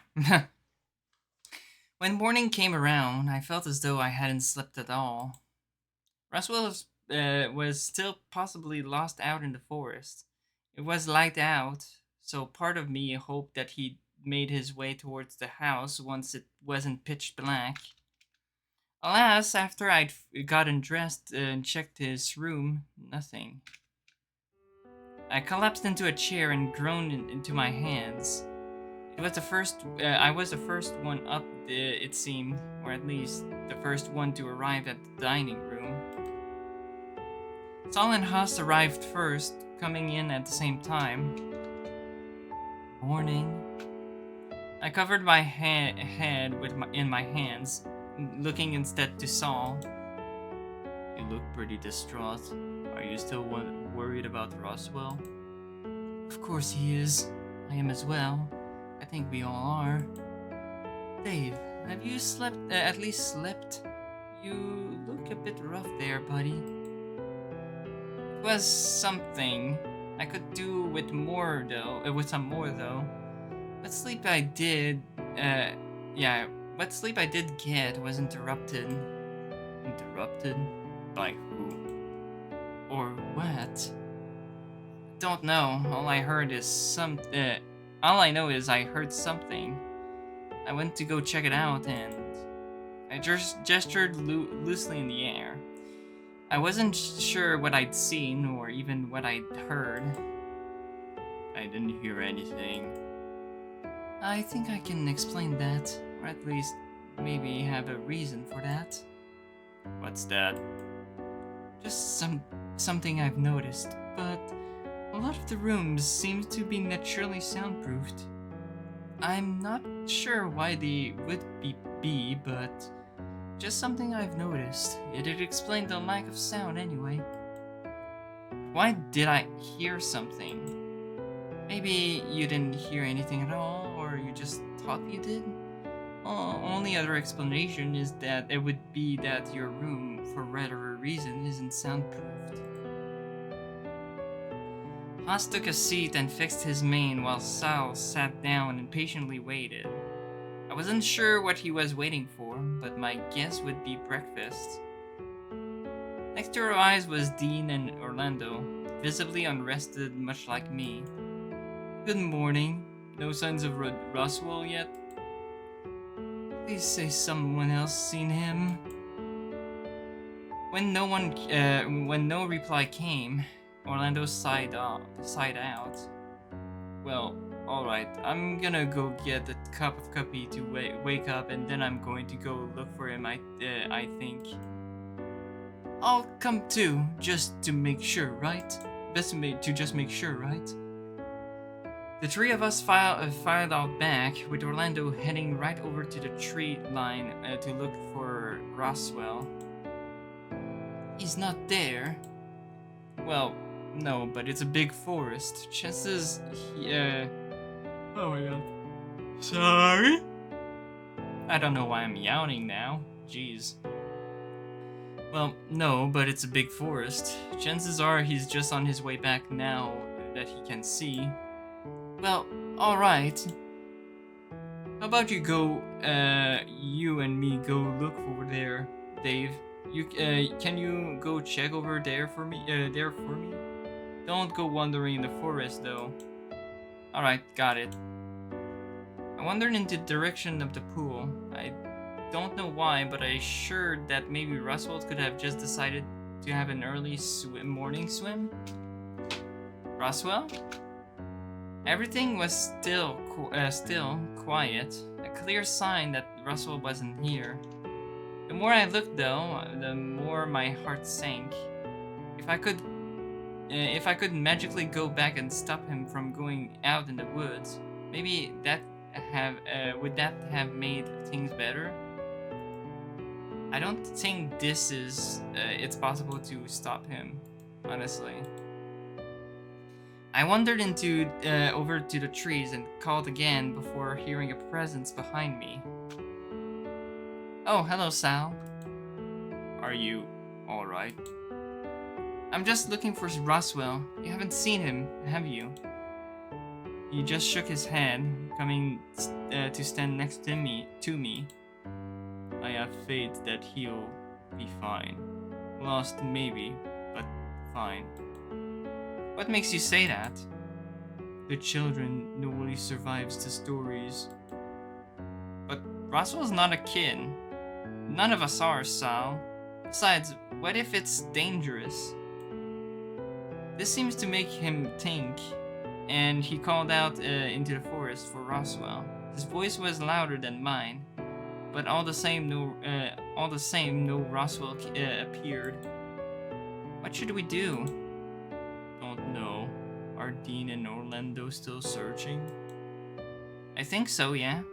When morning came around, I felt as though I hadn't slept at all. Roswell was still possibly lost out in the forest. It was light out, so part of me hoped that he'd made his way towards the house once it wasn't pitch black. Alas, after I'd gotten dressed and checked his room, nothing. I collapsed into a chair and groaned into my hands. It was the first. I was the first one up. It seemed, or at least the first one to arrive at the dining room. Saul and Haas arrived first, coming in at the same time. Morning. I covered my head in my hands, looking instead to Saul. You look pretty distraught. Are you still worried about Roswell? Of course he is. I am as well. I think we all are. Dave, have you at least slept? You look a bit rough there, buddy. It was something. I could do with more though, with some more though. What sleep I did, what sleep I did get was interrupted. Interrupted? By who? Or what? Don't know. All I know is I heard something. I went to go check it out and I just gestured loosely in the air. I wasn't sure what I'd seen or even what I'd heard. I didn't hear anything. I think I can explain that, or at least maybe have a reason for that. What's that? Just something I've noticed, but A lot of the rooms seem to be naturally soundproofed. I'm not sure why they would be, but just something I've noticed. It'd explain the lack of sound anyway. Why did I hear something? Maybe you didn't hear anything at all, or you just thought you did? Only other explanation is that it would be that your room, for whatever reason, isn't soundproofed. Haas took a seat and fixed his mane while Sal sat down and patiently waited. I wasn't sure what he was waiting for, but my guess would be breakfast. Next to our eyes was Dean and Orlando, visibly unrested, much like me. Good morning. No signs of Roswell yet? Please say someone else seen him. When no reply came, Orlando sighed out. Well, alright, I'm gonna go get a cup of coffee to wake up, and then I'm going to go look for him, I think. I'll come too, just to make sure, right? Just make sure, right? The three of us filed out back, with Orlando heading right over to the tree line to look for Roswell. He's not there. Well, no, but it's a big forest. Chances Oh my god. Sorry? I don't know why I'm yawning now. Jeez. Well, no, but it's a big forest. Chances are he's just on his way back now that he can see. Well, alright. How about you and me go look over there, Dave? Can you go check over there for me? Don't go wandering in the forest, though. Alright, got it. I wandered into the direction of the pool. I don't know why, but I assured that maybe Roswell could have just decided to have an early morning swim. Roswell? Everything was still quiet, a clear sign that Roswell wasn't here. The more I looked, though, the more my heart sank. If I could magically go back and stop him from going out in the woods, maybe would that have made things better? I don't think it's possible to stop him, honestly. I wandered over to the trees and called again before hearing a presence behind me. Oh, hello, Sal. Are you alright? I'm just looking for Roswell. You haven't seen him, have you? He just shook his head, coming to stand next to me. I have faith that he'll be fine. Lost maybe, but fine. What makes you say that? The children nobody survives the stories. But Roswell's not a kid. None of us are, Sal. Besides, what if it's dangerous? This seems to make him think, and he called out into the forest for Roswell. His voice was louder than mine, but all the same, no Roswell appeared. What should we do? Don't know. Are Dean and Orlando still searching? I think so, yeah.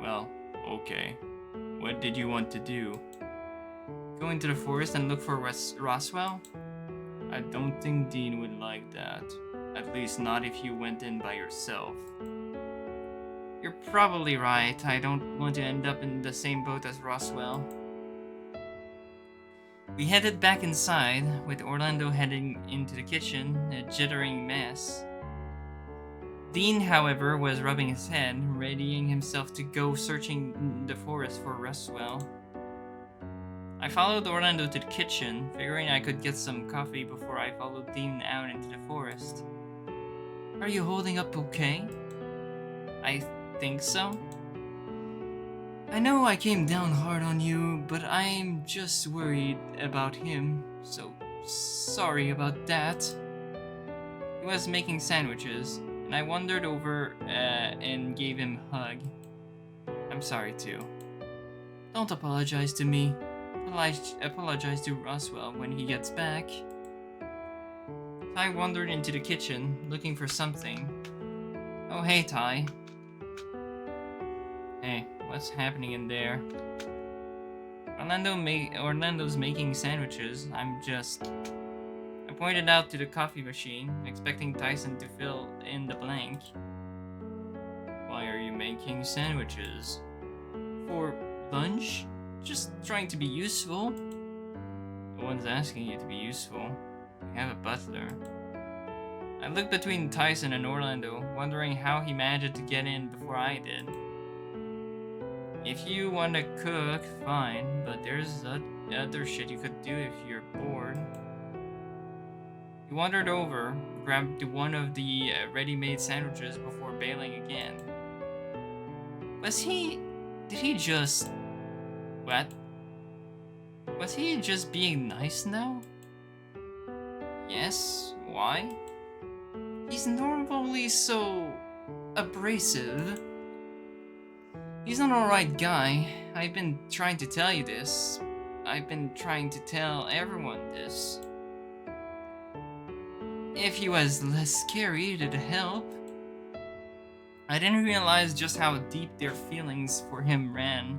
Well, okay. What did you want to do? Go into the forest and look for Roswell? I don't think Dean would like that. At least not if you went in by yourself. You're probably right. I don't want to end up in the same boat as Roswell. We headed back inside, with Orlando heading into the kitchen, a jittering mess. Dean, however, was rubbing his head, readying himself to go searching the forest for Roswell. I followed Orlando to the kitchen, figuring I could get some coffee before I followed Dean out into the forest. Are you holding up okay? I think so. I know I came down hard on you, but I'm just worried about him, so sorry about that. He was making sandwiches, and I wandered over and gave him a hug. I'm sorry too. Don't apologize to me. Apologize to Roswell when he gets back. Ty wandered into the kitchen, looking for something. Oh, hey, Ty. Hey, what's happening in there? Orlando's making sandwiches. I pointed out to the coffee machine, expecting Tyson to fill in the blank. Why are you making sandwiches? For lunch? Just trying to be useful. No one's asking you to be useful. We have a butler. I looked between Tyson and Orlando, wondering how he managed to get in before I did. If you want to cook, fine, but there's other shit you could do if you're bored. He wandered over, grabbed one of the ready-made sandwiches before bailing again. Did he just... What? Was he just being nice now? Yes, why? He's normally so... abrasive. He's not an alright guy. I've been trying to tell you this. I've been trying to tell everyone this. If he was less scary, it'd help. I didn't realize just how deep their feelings for him ran.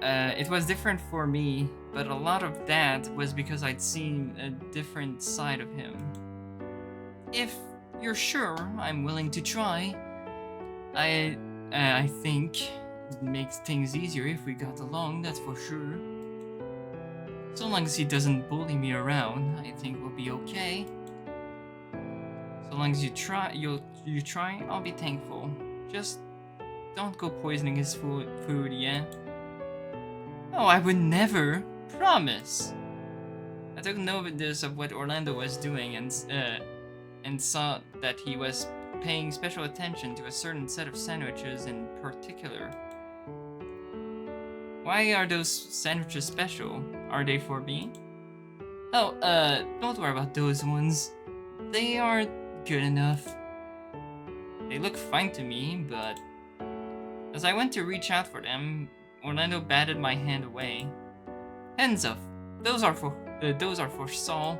It was different for me, but a lot of that was because I'd seen a different side of him. If you're sure, I'm willing to try. I think it makes things easier if we got along, that's for sure. So long as he doesn't bully me around, I think we'll be okay. So long as you try, I'll be thankful. Just don't go poisoning his food, yeah? Oh, I would never. Promise. I took notice of what Orlando was doing and saw that he was paying special attention to a certain set of sandwiches in particular. Why are those sandwiches special? Are they for me? Oh, don't worry about those ones. They aren't good enough. They look fine to me, but... As I went to reach out for them, Orlando batted my hand away. Hands up. Those are for Saul.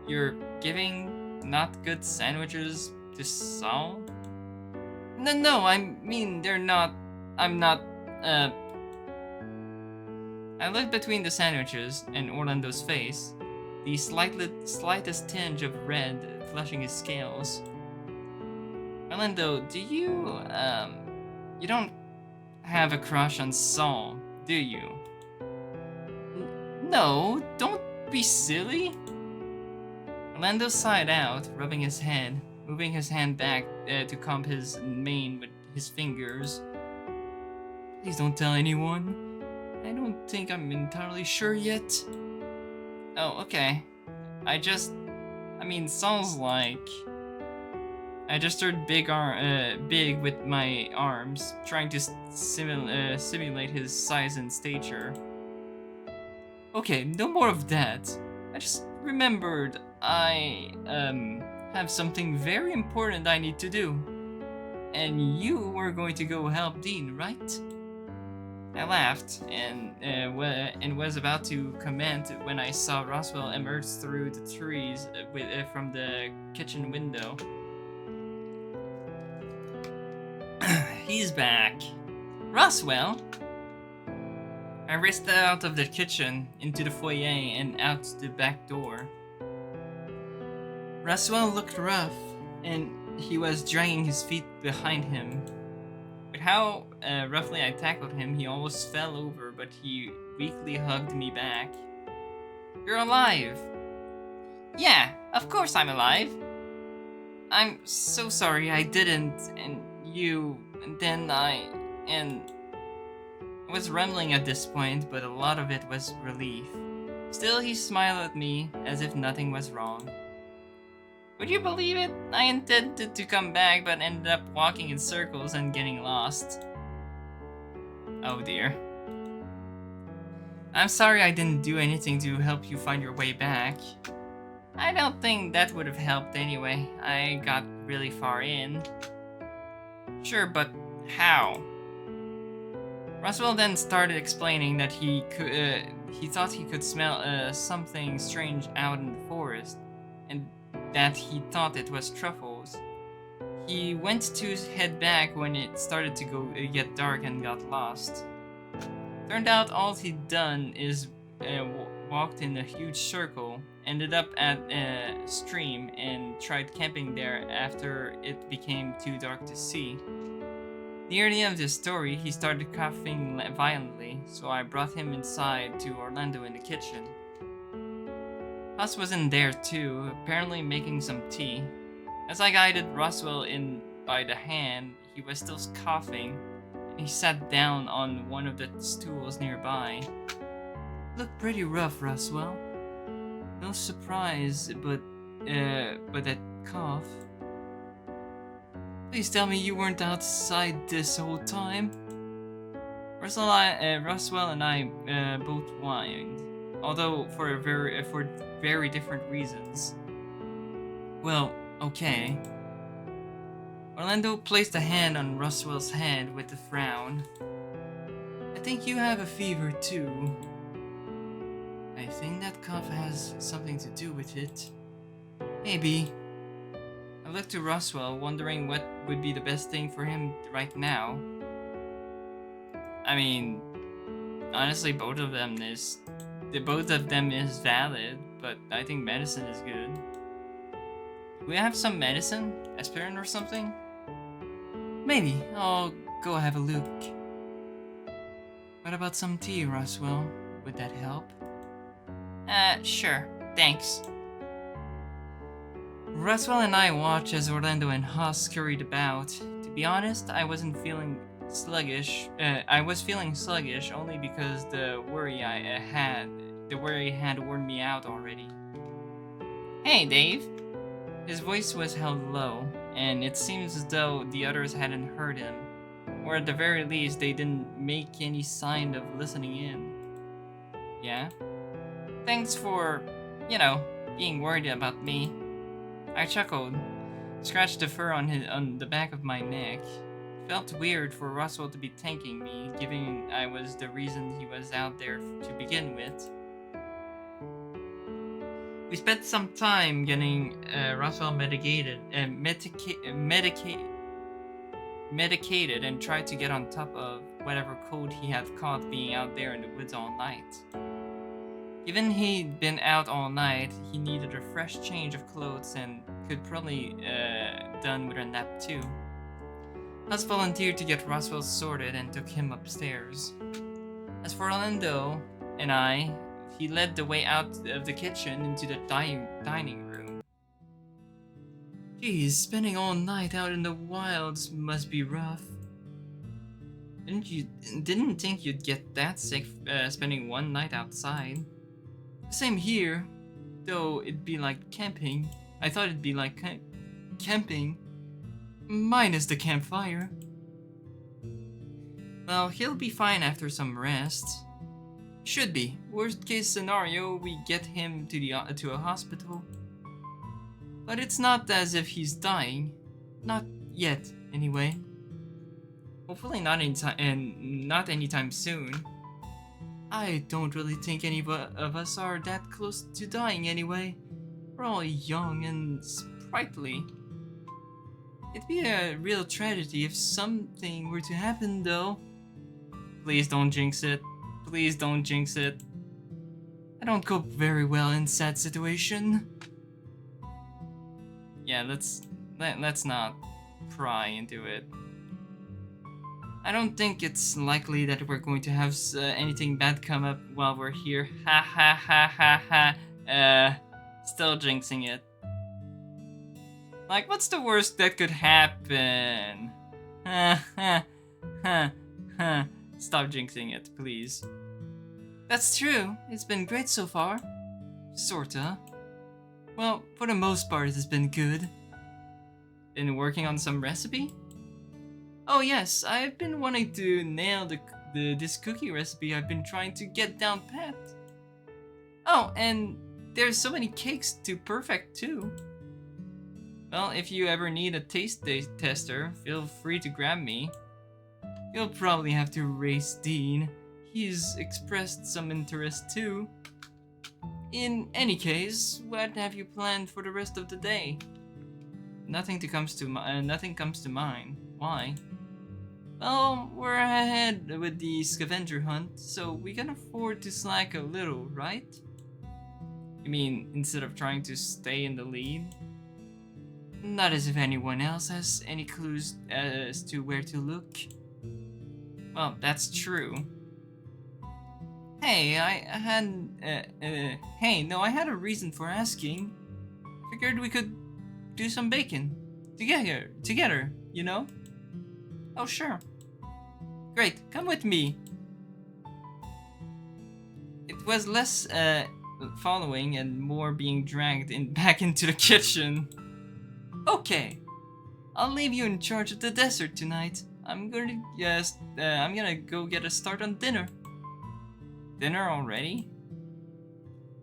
You're giving not good sandwiches to Saul? No, I mean they're not... I'm not, I looked between the sandwiches and Orlando's face, the slightest tinge of red flushing his scales. Orlando, do you, you don't have a crush on Saul, do you? No, don't be silly. Orlando sighed out, rubbing his head, moving his hand back to comb his mane with his fingers. Please don't tell anyone. I don't think I'm entirely sure yet. Oh, okay. Saul's like... I gestured big with my arms, trying to simulate his size and stature. Okay, no more of that. I just remembered I, have something very important I need to do. And you were going to go help Dean, right? I laughed and was about to comment when I saw Roswell emerge through the trees from the kitchen window. He's back. Roswell? I raced out of the kitchen, into the foyer, and out the back door. Roswell looked rough, and he was dragging his feet behind him. With how roughly I tackled him, he almost fell over, but he weakly hugged me back. You're alive! Yeah, of course I'm alive! I'm so sorry I didn't, and then I was rambling at this point, but a lot of it was relief. Still, he smiled at me as if nothing was wrong. Would you believe it? I intended to come back, but ended up walking in circles and getting lost. Oh dear. I'm sorry I didn't do anything to help you find your way back. I don't think that would have helped anyway. I got really far in. Sure, but how? Roswell then started explaining that he thought he could smell something strange out in the forest, and that he thought it was truffles. He went to head back when it started to get dark and got lost. Turned out all he'd done is walked in a huge circle, ended up at a stream, and tried camping there after it became too dark to see. Near the end of the story, he started coughing violently, so I brought him inside to Orlando in the kitchen. Huss was in there too, apparently making some tea. As I guided Roswell in by the hand, he was still coughing, and he sat down on one of the stools nearby. Looked pretty rough, Roswell. No surprise, but that cough. Please tell me you weren't outside this whole time. Roswell and I both whined, although for very different reasons. Well, okay. Orlando placed a hand on Roswell's head with a frown. I think you have a fever too. I think that cough has something to do with it. Maybe. I looked to Roswell, wondering what would be the best thing for him right now. I mean, honestly, both of them is valid, but I think medicine is good. Do we have some medicine? Aspirin or something? Maybe. I'll go have a look. What about some tea, Roswell? Would that help? Sure. Thanks. Roswell and I watched as Orlando and Huss scurried about. To be honest, I wasn't feeling sluggish. I was feeling sluggish only because the worry had worn me out already. Hey, Dave. His voice was held low, and it seems as though the others hadn't heard him, or at the very least, they didn't make any sign of listening in. Yeah? Thanks for, being worried about me. I chuckled, scratched the fur on the back of my neck. It felt weird for Roswell to be thanking me, given I was the reason he was out there to begin with. We spent some time getting Roswell medicated and tried to get on top of whatever cold he had caught being out there in the woods all night. Given he'd been out all night, he needed a fresh change of clothes and could probably done with a nap too. Huss volunteered to get Roswell sorted and took him upstairs. As for Orlando and I, he led the way out of the kitchen into the dining room. Geez, spending all night out in the wilds must be rough. Didn't think you'd get that sick spending one night outside. Same here, though it'd be like camping. I thought it'd be like camping, minus the campfire. Well, he'll be fine after some rest. Should be. Worst case scenario, we get him to a hospital. But it's not as if he's dying. Not yet, anyway. Hopefully not anytime soon. I don't really think any of us are that close to dying anyway. We're all young and sprightly. It'd be a real tragedy if something were to happen, though. Please don't jinx it. Please don't jinx it. I don't cope very well in sad situation. Yeah, let's not pry into it. I don't think it's likely that we're going to have anything bad come up while we're here. Ha ha ha ha ha. Still jinxing it. Like, what's the worst that could happen? Ha ha ha ha. Stop jinxing it, please. That's true. It's been great so far. Sorta. Well, for the most part, it's been good. Been working on some recipe? Oh yes, I've been wanting to nail this cookie recipe I've been trying to get down pat. Oh, and there's so many cakes to perfect too. Well, if you ever need a taste tester, feel free to grab me. You'll probably have to race Dean. He's expressed some interest too. In any case, what have you planned for the rest of the day? Nothing comes to mind. Why? Well, we're ahead with the scavenger hunt, so we can afford to slack a little, right? You mean instead of trying to stay in the lead? Not as if anyone else has any clues as to where to look. Well, that's true. Hey, I had a reason for asking. Figured we could do some baking. Together, you know? Oh, sure. Great, come with me. It was less, following and more being dragged back into the kitchen. Okay, I'll leave you in charge of the dessert tonight. I'm gonna go get a start on dinner. Dinner already?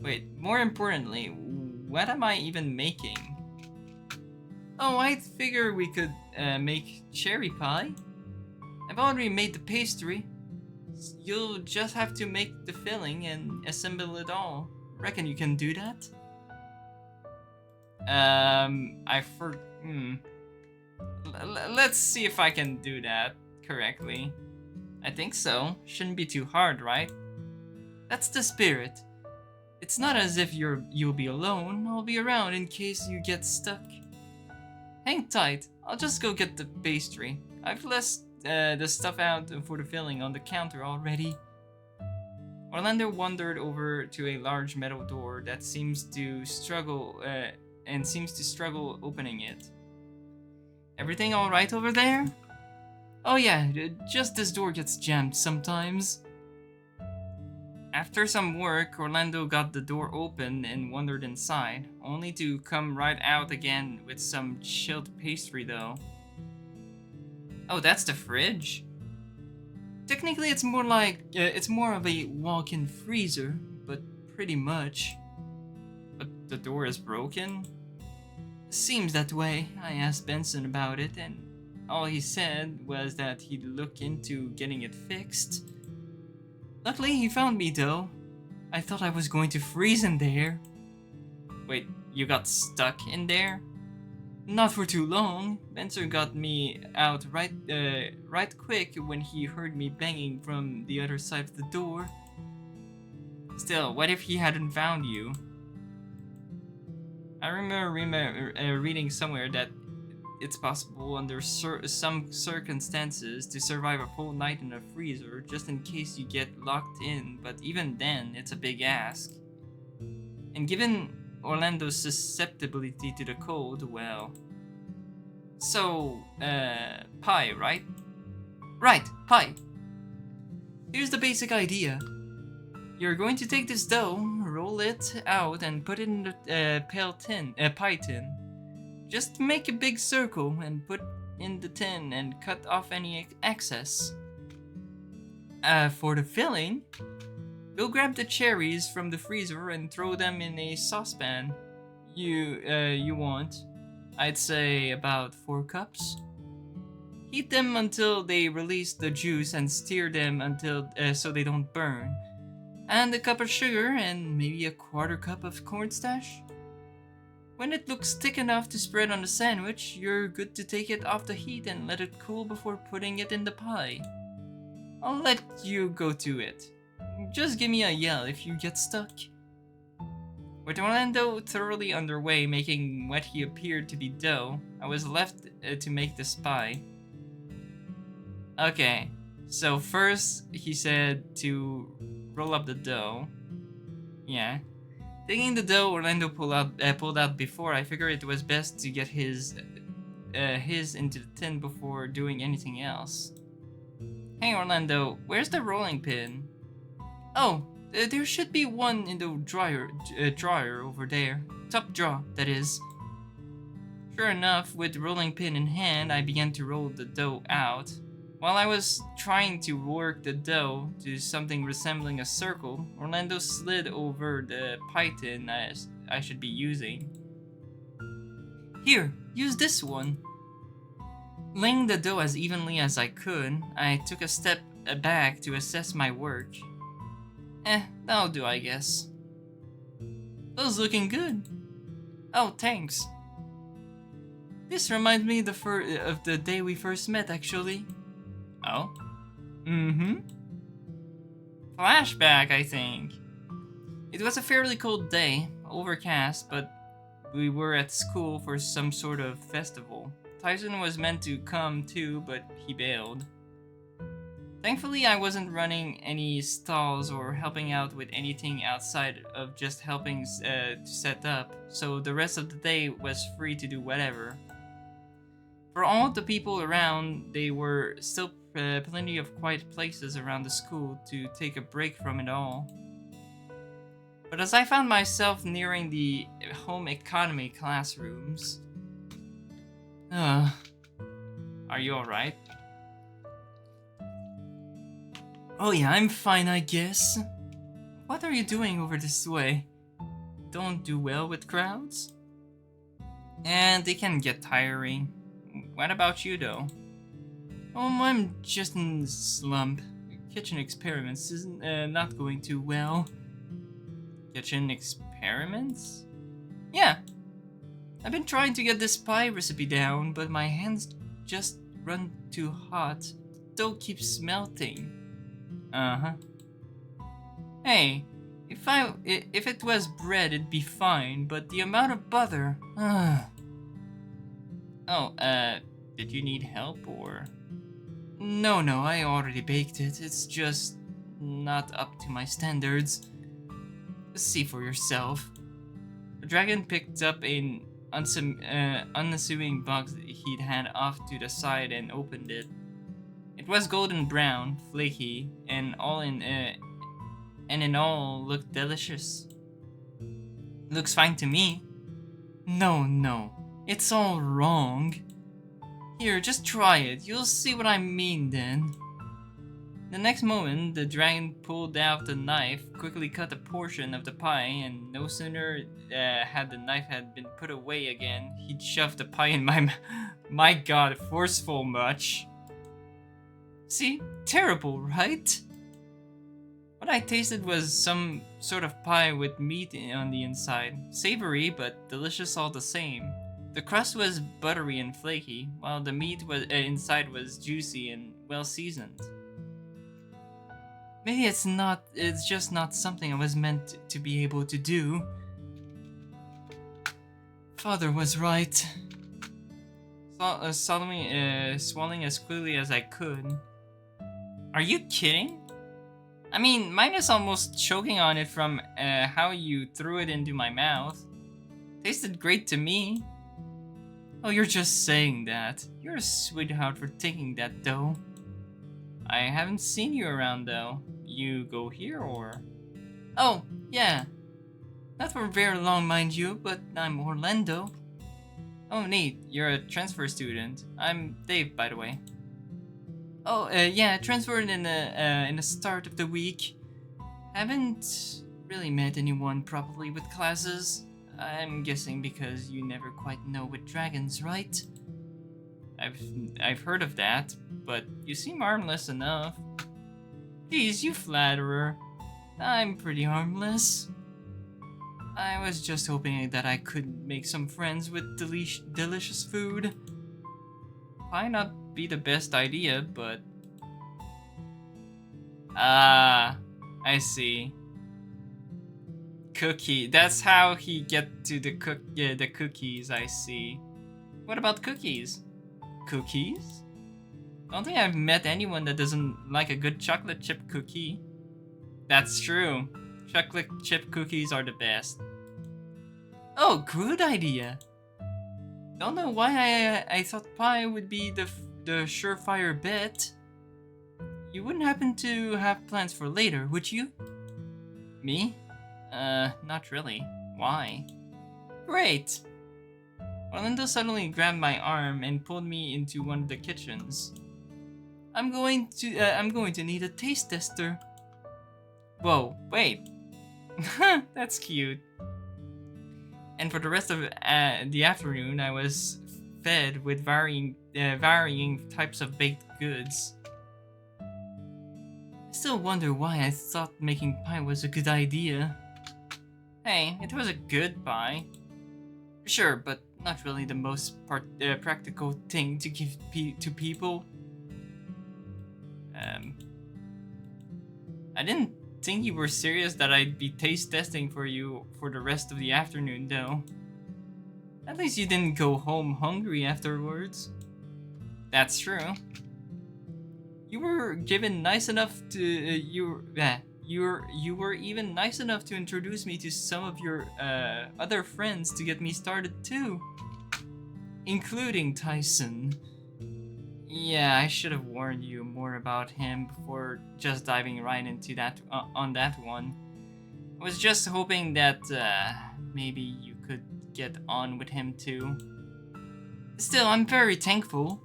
Wait, more importantly, what am I even making? Oh, I figure we could make cherry pie. I've already made the pastry. You'll just have to make the filling and assemble it all. Reckon you can do that? Let's see if I can do that correctly. I think so. Shouldn't be too hard, right? That's the spirit. It's not as if you'll be alone. I'll be around in case you get stuck. Hang tight. I'll just go get the pastry. I've left the stuff out for the filling on the counter already. Orlando wandered over to a large metal door that seems to struggle opening it. Everything all right over there? Oh yeah, just this door gets jammed sometimes. After some work, Orlando got the door open and wandered inside, only to come right out again with some chilled pastry though. Oh, that's the fridge? Technically it's more of a walk-in freezer, but pretty much. But the door is broken? Seems that way. I asked Benson about it, and all he said was that he'd look into getting it fixed. Luckily, he found me though. I thought I was going to freeze in there. Wait, you got stuck in there? Not for too long. Benson got me out right quick when he heard me banging from the other side of the door. Still, what if he hadn't found you? I remember reading somewhere that it's possible under some circumstances to survive a full night in a freezer just in case you get locked in, but even then, it's a big ask. And given Orlando's susceptibility to the cold, well... So, pie, right? Right, pie. Here's the basic idea. You're going to take this dough, roll it out, and put it in the pie tin. Just make a big circle and put in the tin and cut off any excess. For the filling, go grab the cherries from the freezer and throw them in a saucepan you want. I'd say about 4 cups. Heat them until they release the juice and stir them until so they don't burn. And a cup of sugar and maybe a 1/4 cup of cornstarch. When it looks thick enough to spread on the sandwich, you're good to take it off the heat and let it cool before putting it in the pie. I'll let you go to it. Just give me a yell if you get stuck. With Orlando thoroughly underway making what he appeared to be dough, I was left to make this pie. Okay, so first he said to roll up the dough. Yeah. Taking the dough Orlando pulled out before, I figured it was best to get his into the tin before doing anything else. Hey Orlando, where's the rolling pin? Oh, there should be one in the drawer over there. Top drawer, that is. Sure enough, with the rolling pin in hand, I began to roll the dough out. While I was trying to work the dough to something resembling a circle, Orlando slid over the pie tin I should be using. Here, use this one. Laying the dough as evenly as I could, I took a step back to assess my work. That'll do, I guess. Those looking good. Oh, thanks. This reminds me of the day we first met, actually. Oh? Mm-hmm. Flashback, I think. It was a fairly cold day, overcast, but we were at school for some sort of festival. Tyson was meant to come too, but he bailed. Thankfully, I wasn't running any stalls or helping out with anything outside of just helping to set up, so the rest of the day was free to do whatever. For all of the people around, there were still plenty of quiet places around the school to take a break from it all. But as I found myself nearing the home economy classrooms... are you alright? Oh yeah, I'm fine, I guess. What are you doing over this way? Don't do well with crowds? And they can get tiring. What about you, though? I'm just in a slump. Kitchen experiments isn't not going too well. Kitchen experiments? Yeah. I've been trying to get this pie recipe down, but my hands just run too hot. Dough keeps melting. Uh-huh. Hey, if it was bread, it'd be fine, but the amount of butter. Oh, did you need help or? No, I already baked it. It's just not up to my standards. See for yourself. The dragon picked up an unassuming box he'd had off to the side and opened it. It was golden brown, flaky, and in all looked delicious. Looks fine to me. No, it's all wrong. Here, just try it. You'll see what I mean then. The next moment, the dragon pulled out the knife, quickly cut a portion of the pie, and no sooner had the knife been put away again, he'd shoved the pie in my mouth. My god, forceful much. See? Terrible, right? What I tasted was some sort of pie with meat on the inside. Savory, but delicious all the same. The crust was buttery and flaky, while the meat inside was juicy and well seasoned. Maybe it's just not something I was meant to be able to do. Father was right. Swallowing as quickly as I could. Are you kidding? I mean, mine is almost choking on it from how you threw it into my mouth. Tasted great to me. Oh, you're just saying that. You're a sweetheart for thinking that, though. I haven't seen you around, though. You go here, or? Oh, yeah. Not for very long, mind you, but I'm Orlando. Oh, neat. You're a transfer student. I'm Dave, by the way. Oh, yeah, transferred in the start of the week. Haven't really met anyone properly with classes. I'm guessing because you never quite know with dragons, right? I've heard of that, but you seem harmless enough. Geez, you flatterer. I'm pretty harmless. I was just hoping that I could make some friends with delicious food. Might not be the best idea, but... I see. Cookie. That's how he get to the cookies, I see. What about cookies? Cookies? I don't think I've met anyone that doesn't like a good chocolate chip cookie. That's true. Chocolate chip cookies are the best. Oh, good idea. Don't know why I thought pie would be the surefire bet. You wouldn't happen to have plans for later, would you? Me? Not really. Why? Great! Orlando suddenly grabbed my arm and pulled me into one of the kitchens. I'm going to need a taste tester. Whoa, wait. That's cute. And for the rest of the afternoon, I was fed with varying types of baked goods. I still wonder why I thought making pie was a good idea. Hey, it was a good pie. Sure, but not really the most practical thing to give to people. I didn't think you were serious that I'd be taste testing for you for the rest of the afternoon, though. At least you didn't go home hungry afterwards. That's true. You were given nice enough to you were even nice enough to introduce me to some of your other friends to get me started too, including Tyson. Yeah, I should have warned you more about him before just diving right into that on that one. I was just hoping that maybe you could get on with him too. Still, I'm very thankful.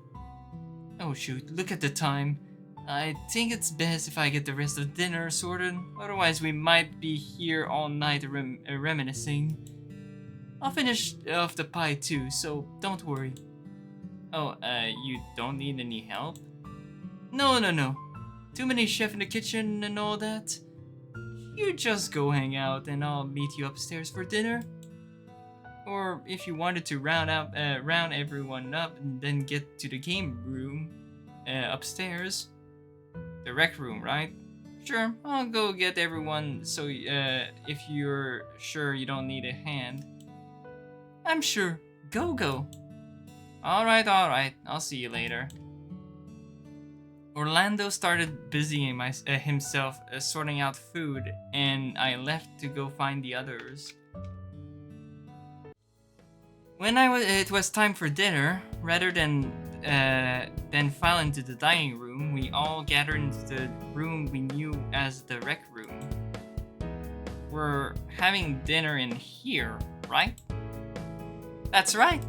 Oh shoot, look at the time. I think it's best if I get the rest of dinner sorted, otherwise we might be here all night reminiscing. I'll finish off the pie too, so don't worry. Oh, you don't need any help? No. Too many chefs in the kitchen and all that. You just go hang out and I'll meet you upstairs for dinner. Or if you wanted to round everyone up and then get to the game room upstairs. The rec room, right? Sure, I'll go get everyone so if you're sure you don't need a hand. I'm sure. Go. Alright, I'll see you later. Orlando started busying himself sorting out food, and I left to go find the others. When it was time for dinner, rather than file into the dining room, we all gathered into the room we knew as the rec room. We're having dinner in here, right? That's right.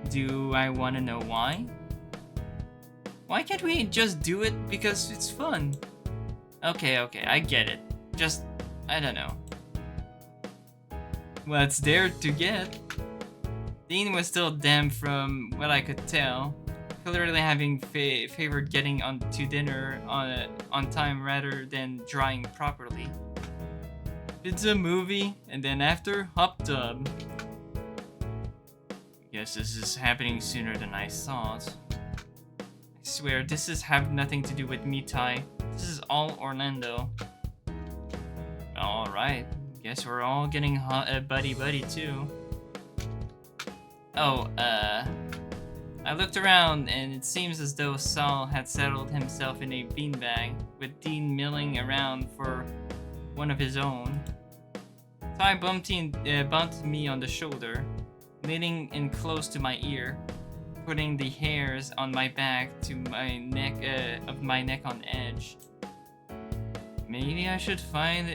Do I want to know why? Why can't we just do it because it's fun? Okay, I get it. Just, I don't know. What's there to get? Dean was still damp from what I could tell, clearly having favored getting to dinner on time rather than drying properly. Pizza, movie, and then after, hot tub. Guess this is happening sooner than I thought. I swear, this have nothing to do with me, Ty. This is all Orlando. Alright, guess we're all getting buddy too. Oh, I looked around and it seems as though Saul had settled himself in a beanbag, with Dean milling around for one of his own. Ty bumped me on the shoulder, leaning in close to my ear, putting the hairs on my back to my neck on edge. Maybe we should find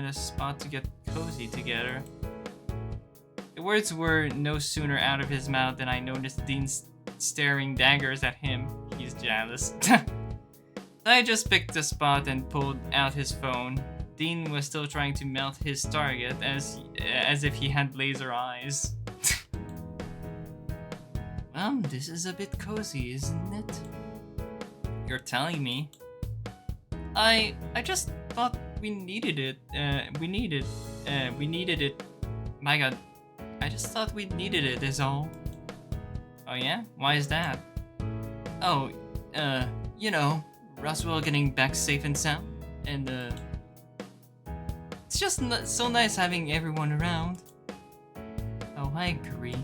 a spot to get cozy together. The words were no sooner out of his mouth than I noticed Dean staring daggers at him. He's jealous. I just picked a spot and pulled out his phone. Dean was still trying to melt his target as if he had laser eyes. Well, this is a bit cozy, isn't it? You're telling me. I just thought we needed it. We needed it. My God. I just thought we needed it is all. Oh yeah? Why is that? Oh, Roswell getting back safe and sound. And, it's just so nice having everyone around. Oh, I agree.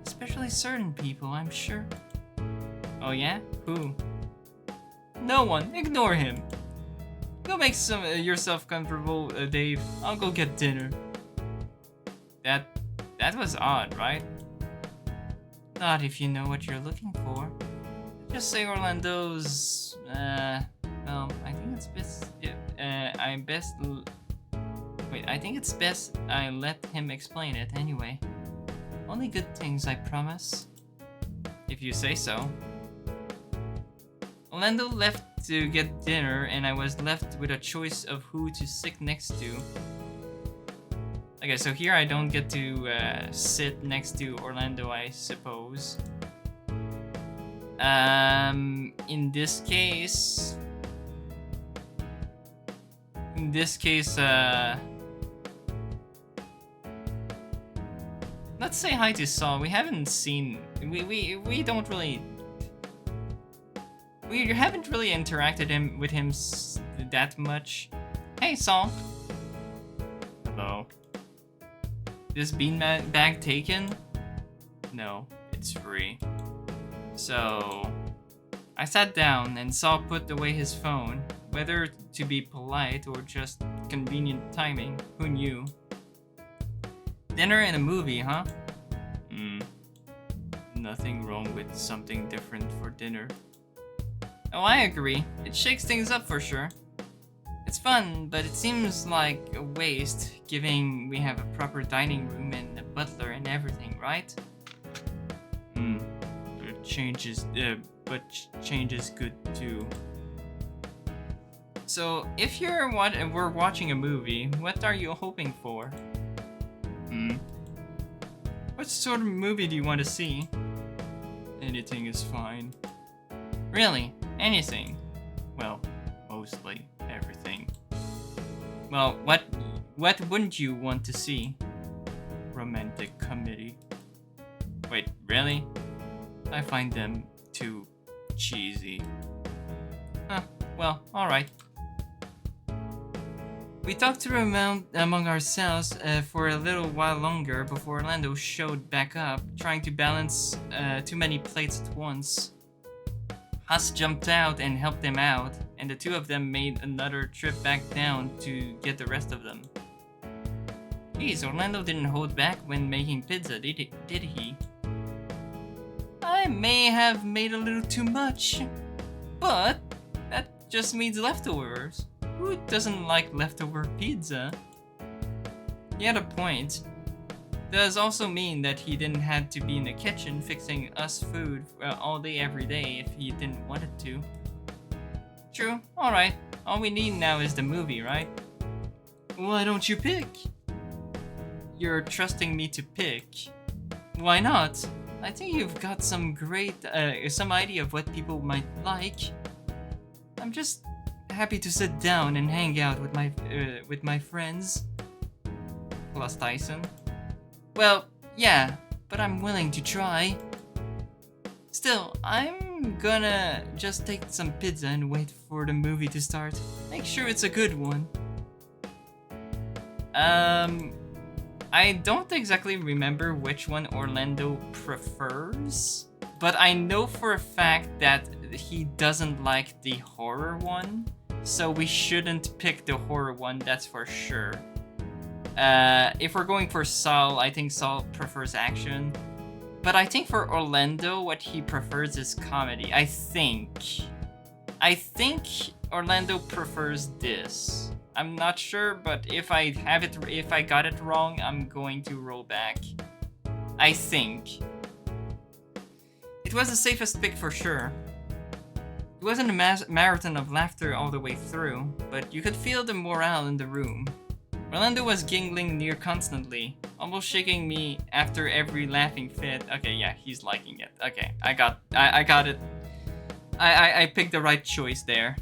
Especially certain people, I'm sure. Oh yeah? Who? No one. Ignore him. Go make yourself comfortable, Dave. I'll go get dinner. That was odd, right? Not if you know what you're looking for. Just say Orlando's, well, I think it's best, I think it's best I let him explain it anyway. Only good things, I promise. If you say so. Orlando left to get dinner, and I was left with a choice of who to sit next to. Okay, so here I don't get to sit next to Orlando, I suppose. In this case, let's say hi to Saul. We haven't seen, we don't really, we haven't really interacted with him that much. Hey, Saul. Hello. This beanbag taken? No, it's free. So, I sat down and Saul put away his phone. Whether to be polite or just convenient timing, who knew? Dinner and a movie, huh? Nothing wrong with something different for dinner. Oh, I agree. It shakes things up for sure. It's fun, but it seems like a waste, given we have a proper dining room and a butler and everything, right? Change is good too. So, if we're watching a movie, what are you hoping for? What sort of movie do you want to see? Anything is fine. Really? Anything? Well, mostly everything. Well, what wouldn't you want to see? Romantic comedy. Wait, really? I find them too cheesy. Huh, well, alright. We talked through among ourselves for a little while longer before Orlando showed back up, trying to balance too many plates at once. Huss jumped out and helped them out, and the two of them made another trip back down to get the rest of them. Geez, Orlando didn't hold back when making pizza, did he? I may have made a little too much, but that just means leftovers. Who doesn't like leftover pizza? He had a point. Does also mean that he didn't have to be in the kitchen fixing us food all day every day if he didn't want it to. True, alright. All we need now is the movie, right? Why don't you pick? You're trusting me to pick. Why not? I think you've got some idea of what people might like. I'm just happy to sit down and hang out with my friends. Plus Tyson. Well, yeah, but I'm willing to try. Still, I'm gonna just take some pizza and wait for the movie to start. Make sure it's a good one. I don't exactly remember which one Orlando prefers, but I know for a fact that he doesn't like the horror one, so we shouldn't pick the horror one, that's for sure. If we're going for Saul, I think Saul prefers action. But I think for Orlando, what he prefers is comedy. I think Orlando prefers this. I'm not sure, but if I got it wrong, I'm going to roll back. I think. It was the safest pick for sure. It wasn't a marathon of laughter all the way through, but you could feel the morale in the room. Orlando was giggling near constantly, almost shaking me after every laughing fit. Okay, yeah, he's liking it. Okay, I got it. I picked the right choice there.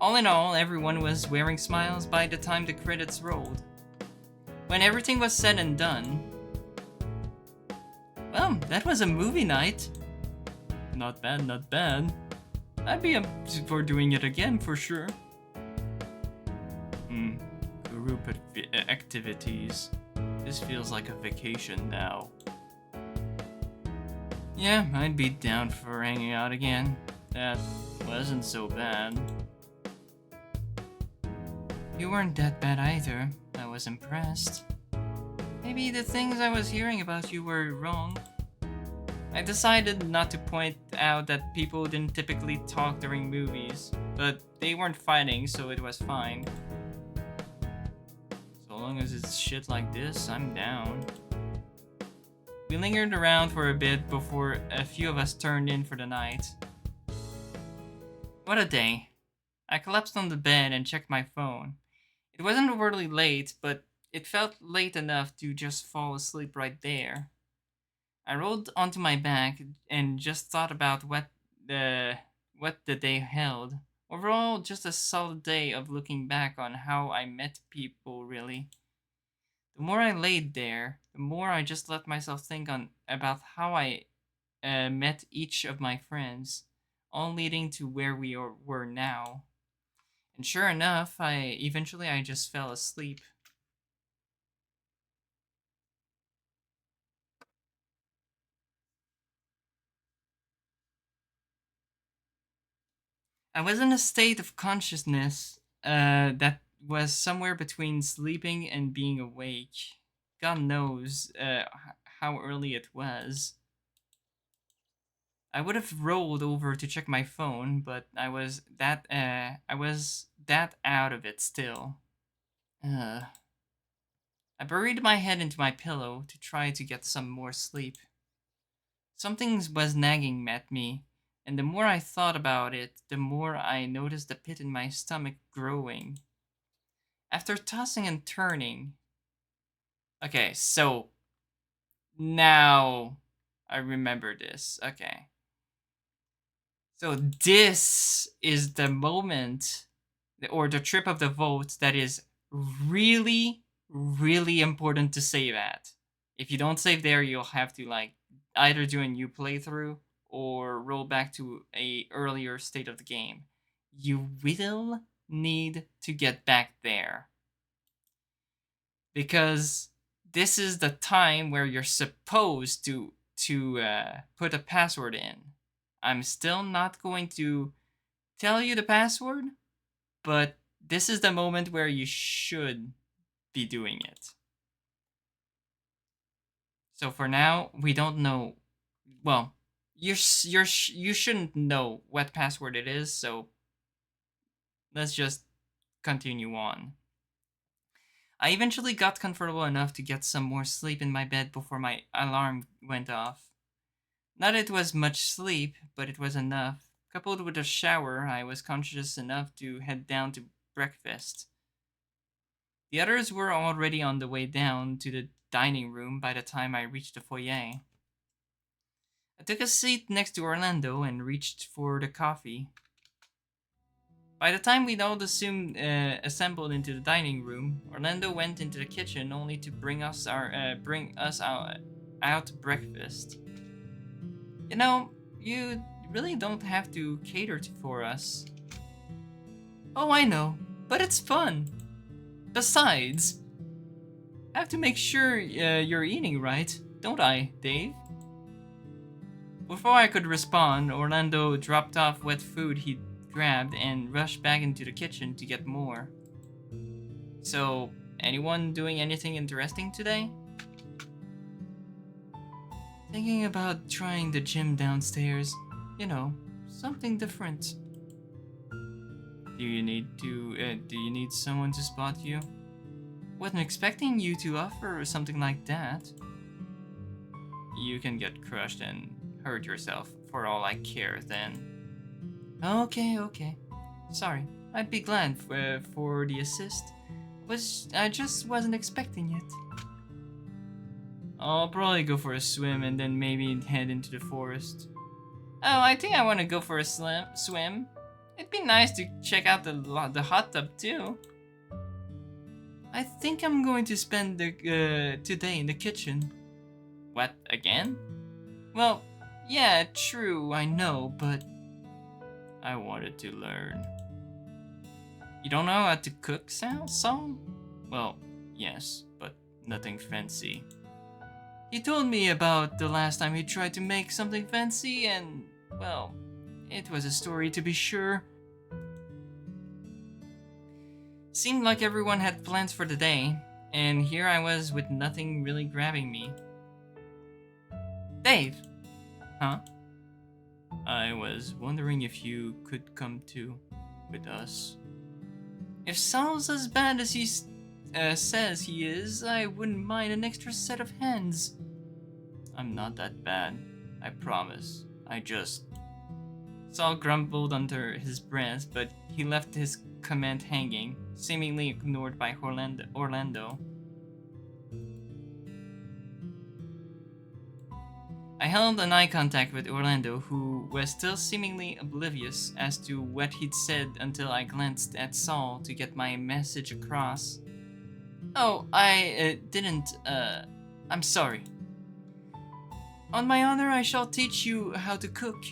All in all, everyone was wearing smiles by the time the credits rolled. When everything was said and done, well, that was a movie night. Not bad, not bad. I'd be up for doing it again for sure. Group activities. This feels like a vacation now. Yeah, I'd be down for hanging out again. That wasn't so bad. You weren't that bad either. I was impressed. Maybe the things I was hearing about you were wrong. I decided not to point out that people didn't typically talk during movies, but they weren't fighting, so it was fine. So long as it's shit like this, I'm down. We lingered around for a bit before a few of us turned in for the night. What a day. I collapsed on the bed and checked my phone. It wasn't overly late, but it felt late enough to just fall asleep right there. I rolled onto my back and just thought about the what the day held. Overall, just a solid day of looking back on how I met people, really. The more I laid there, the more I just let myself think on about how I met each of my friends, all leading to where were now. And sure enough, I just fell asleep. I was in a state of consciousness that was somewhere between sleeping and being awake. God knows how early it was. I would have rolled over to check my phone, but I was that out of it still. Uh, I buried my head into my pillow to try to get some more sleep. Something was nagging at me, and the more I thought about it, the more I noticed the pit in my stomach growing. After tossing and turning. Okay, so now I remember this. Okay. So this is the moment or the trip of the vote that is really, really important to save at. If you don't save there, you'll have to like either do a new playthrough or roll back to a earlier state of the game. You will need to get back there because this is the time where you're supposed to put a password in. I'm still not going to tell you the password, but this is the moment where you should be doing it. So for now, we don't know. Well, you shouldn't know what password it is. So let's just continue on. I eventually got comfortable enough to get some more sleep in my bed before my alarm went off. Not that it was much sleep, but it was enough. Coupled with a shower, I was conscious enough to head down to breakfast. The others were already on the way down to the dining room by the time I reached the foyer. I took a seat next to Orlando and reached for the coffee. By the time we'd all assembled into the dining room, Orlando went into the kitchen only to bring us out breakfast. You know, you really don't have to cater for us. Oh, I know, but it's fun. Besides, I have to make sure you're eating right, don't I, Dave? Before I could respond, Orlando dropped off what food he'd grabbed and rushed back into the kitchen to get more. So, anyone doing anything interesting today? Thinking about trying the gym downstairs. You know, something different. Do you need someone to spot you? Wasn't expecting you to offer something like that. You can get crushed and hurt yourself for all I care then. Okay. Sorry. I'd be glad for the assist. I just wasn't expecting it. I'll probably go for a swim and then maybe head into the forest. Oh, I think I want to go for a swim. It'd be nice to check out the hot tub too. I think I'm going to spend the today in the kitchen. What, again? Well, yeah, true, I know, but I wanted to learn. You don't know how to cook, Saul? Well, yes, but nothing fancy. He told me about the last time he tried to make something fancy, and, well, it was a story to be sure. Seemed like everyone had plans for the day, and here I was with nothing really grabbing me. Dave! Huh? I was wondering if you could come too, with us. If Sal's as bad as he says he is, I wouldn't mind an extra set of hands. I'm not that bad, I promise. I just... Sal grumbled under his breath, but he left his comment hanging, seemingly ignored by Orlando. I held an eye contact with Orlando, who was still seemingly oblivious as to what he'd said until I glanced at Saul to get my message across. Oh, I didn't, I'm sorry. On my honor, I shall teach you how to cook.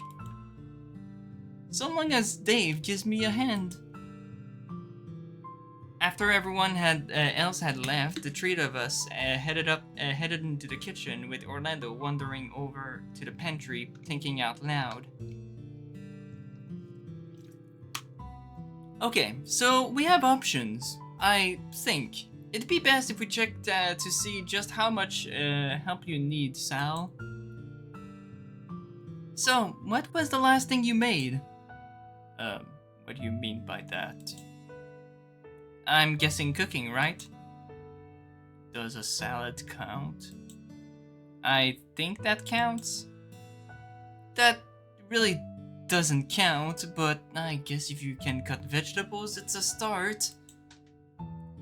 So long as Dave gives me a hand. After everyone else had left, the three of us headed into the kitchen, with Orlando wandering over to the pantry, thinking out loud. Okay, so we have options. I think it'd be best if we checked to see just how much help you need, Sal. So, what was the last thing you made? What do you mean by that? I'm guessing cooking, right? Does a salad count? I think that counts. That really doesn't count, but I guess if you can cut vegetables, it's a start.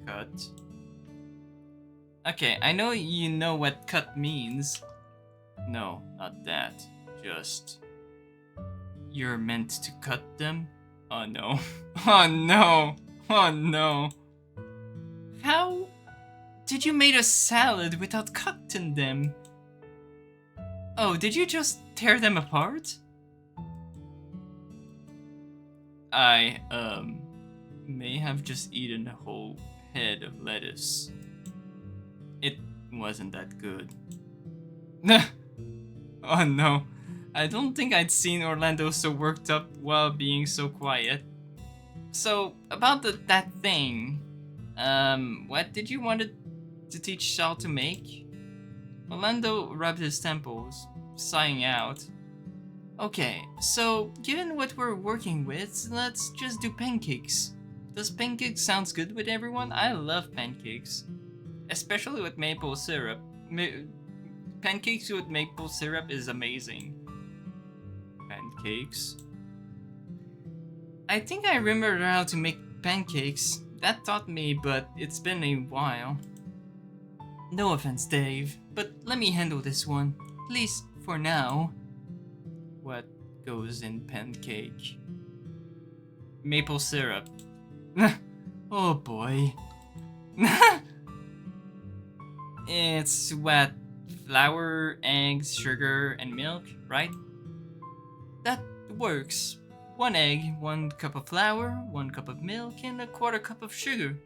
Cut. Okay, I know you know what cut means. No, not that. Just... You're meant to cut them? Oh no. Oh no! Oh no. How did you make a salad without cutting them? Oh, did you just tear them apart? I, may have just eaten a whole head of lettuce. It wasn't that good. Oh no. I don't think I'd seen Orlando so worked up while being so quiet. So, about that thing, what did you want to teach Sal to make? Orlando rubbed his temples, sighing out. Okay, so given what we're working with, let's just do pancakes. Does pancakes sounds good with everyone? I love pancakes, especially with maple syrup. Pancakes with maple syrup is amazing. Pancakes. I think I remember how to make pancakes. That taught me, but it's been a while. No offense, Dave, but let me handle this one. At least for now. What goes in pancake? Maple syrup. Oh boy. It's what? Flour, eggs, sugar, and milk, right? That works. 1 egg, 1 cup of flour, 1 cup of milk, and 1/4 cup of sugar.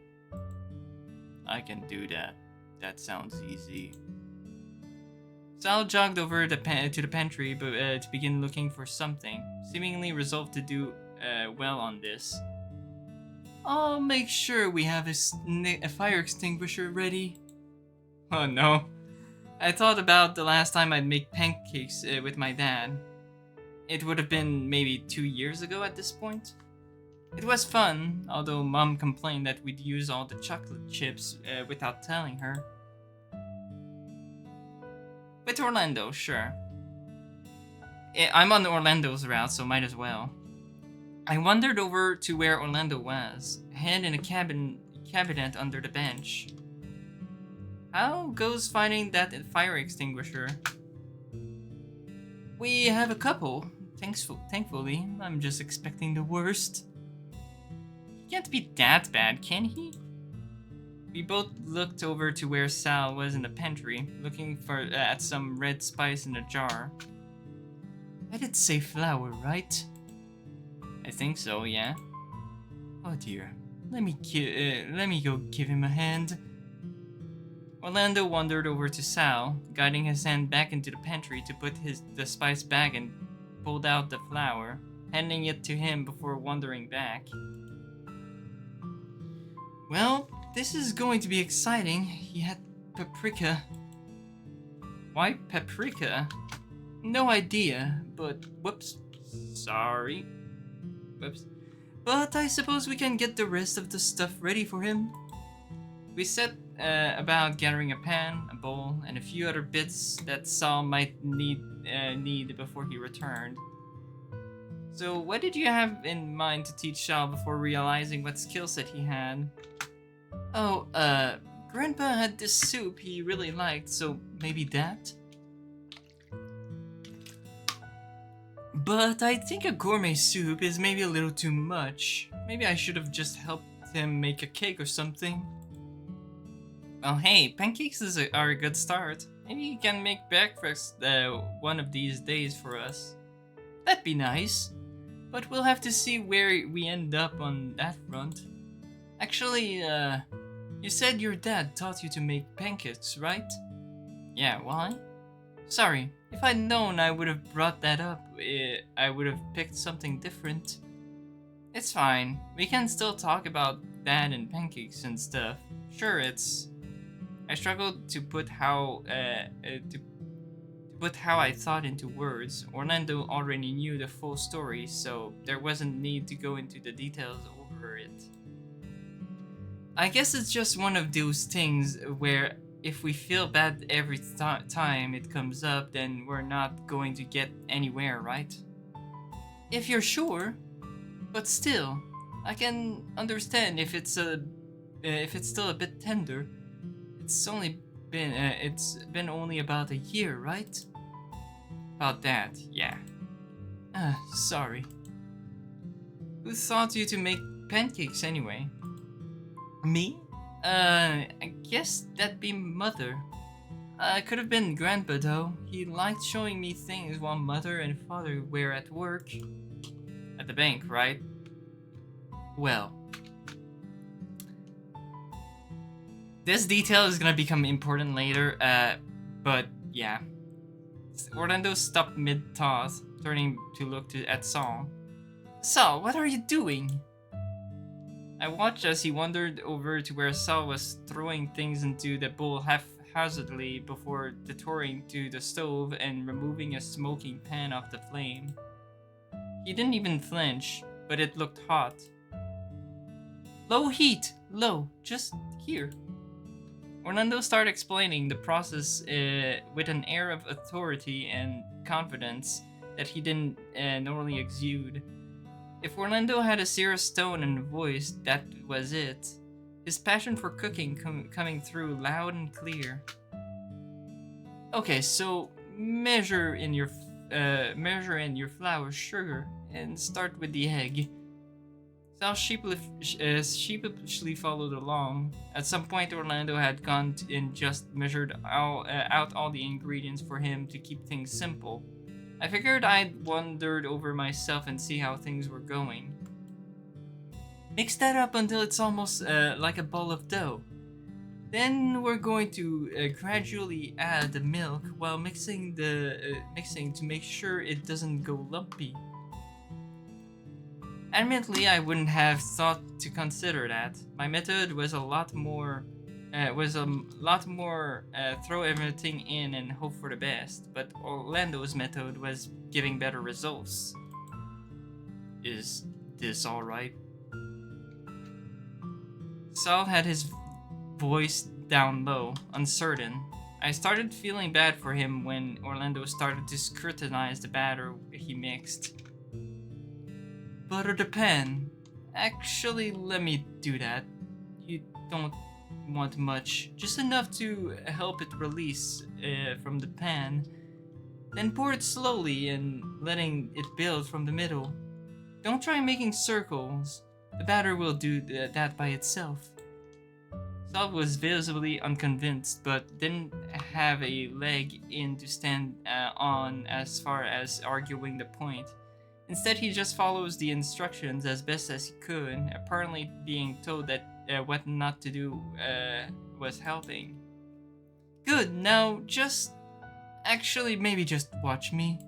I can do that. That sounds easy. Sal jogged over to the pantry to begin looking for something, seemingly resolved to do well on this. I'll make sure we have a fire extinguisher ready. Oh no. I thought about the last time I'd make pancakes with my dad. It would have been maybe 2 years ago at this point. It was fun, although Mom complained that we'd use all the chocolate chips without telling her. With Orlando, sure. I'm on Orlando's route, so might as well. I wandered over to where Orlando was, hand in a cabinet under the bench. How goes finding that fire extinguisher? We have a couple. Thankfully, I'm just expecting the worst. He can't be that bad, can he? We both looked over to where Sal was in the pantry, looking at some red spice in a jar. I did say flour, right? I think so, yeah. Oh dear. Let me go give him a hand. Orlando wandered over to Sal, guiding his hand back into the pantry to put the spice bag and pulled out the flour, handing it to him before wandering back. Well, this is going to be exciting. He had paprika. Why paprika? No idea, but whoops. Sorry. Whoops. But I suppose we can get the rest of the stuff ready for him. We set about gathering a pan, a bowl, and a few other bits that Sal might need before he returned. So, what did you have in mind to teach Sal before realizing what skill set he had? Oh, Grandpa had this soup he really liked, so maybe that? But I think a gourmet soup is maybe a little too much. Maybe I should have just helped him make a cake or something. Well, hey, pancakes are a good start. Maybe you can make breakfast one of these days for us. That'd be nice. But we'll have to see where we end up on that front. Actually, you said your dad taught you to make pancakes, right? Yeah, why? Sorry, if I'd known I would have brought that up. I would have picked something different. It's fine. We can still talk about dad and pancakes and stuff. Sure, I struggled to put how I thought into words. Orlando already knew the full story, so there wasn't need to go into the details over it. I guess it's just one of those things where if we feel bad every time it comes up, then we're not going to get anywhere, right? If you're sure, but still, I can understand if it's still a bit tender. It's been only about a year, right? About that, yeah. Sorry. Who taught you to make pancakes anyway? Me? I guess that'd be Mother. Could have been Grandpa though. He liked showing me things while Mother and Father were at work. At the bank, right? Well. This detail is gonna become important later, but yeah. Orlando stopped mid-toss, turning to look at Saul. Saul, what are you doing? I watched as he wandered over to where Saul was throwing things into the bowl haphazardly before detouring to the stove and removing a smoking pan off the flame. He didn't even flinch, but it looked hot. Low heat! Low, just here. Orlando started explaining the process with an air of authority and confidence that he didn't normally exude. If Orlando had a serious tone and voice, that was it. His passion for cooking coming through loud and clear. Okay, so measure in your flour, sugar, and start with the egg. Sal sheepishly followed along. At some point, Orlando had gone and just measured out all the ingredients for him to keep things simple. I figured I'd wandered over myself and see how things were going. Mix that up until it's almost like a ball of dough. Then we're going to gradually add the milk while mixing to make sure it doesn't go lumpy. Admittedly, I wouldn't have thought to consider that. My method was a lot more throw everything in and hope for the best, but Orlando's method was giving better results. Is this alright? Saul had his voice down low, uncertain. I started feeling bad for him when Orlando started to scrutinize the batter he mixed. Butter the pan. Actually, let me do that. You don't want much, just enough to help it release from the pan. Then pour it slowly and letting it build from the middle. Don't try making circles. The batter will do that by itself. Sal was visibly unconvinced, but didn't have a leg in to stand on as far as arguing the point. Instead, he just follows the instructions as best as he could, apparently being told that what not to do was helping. Good, now maybe just watch me.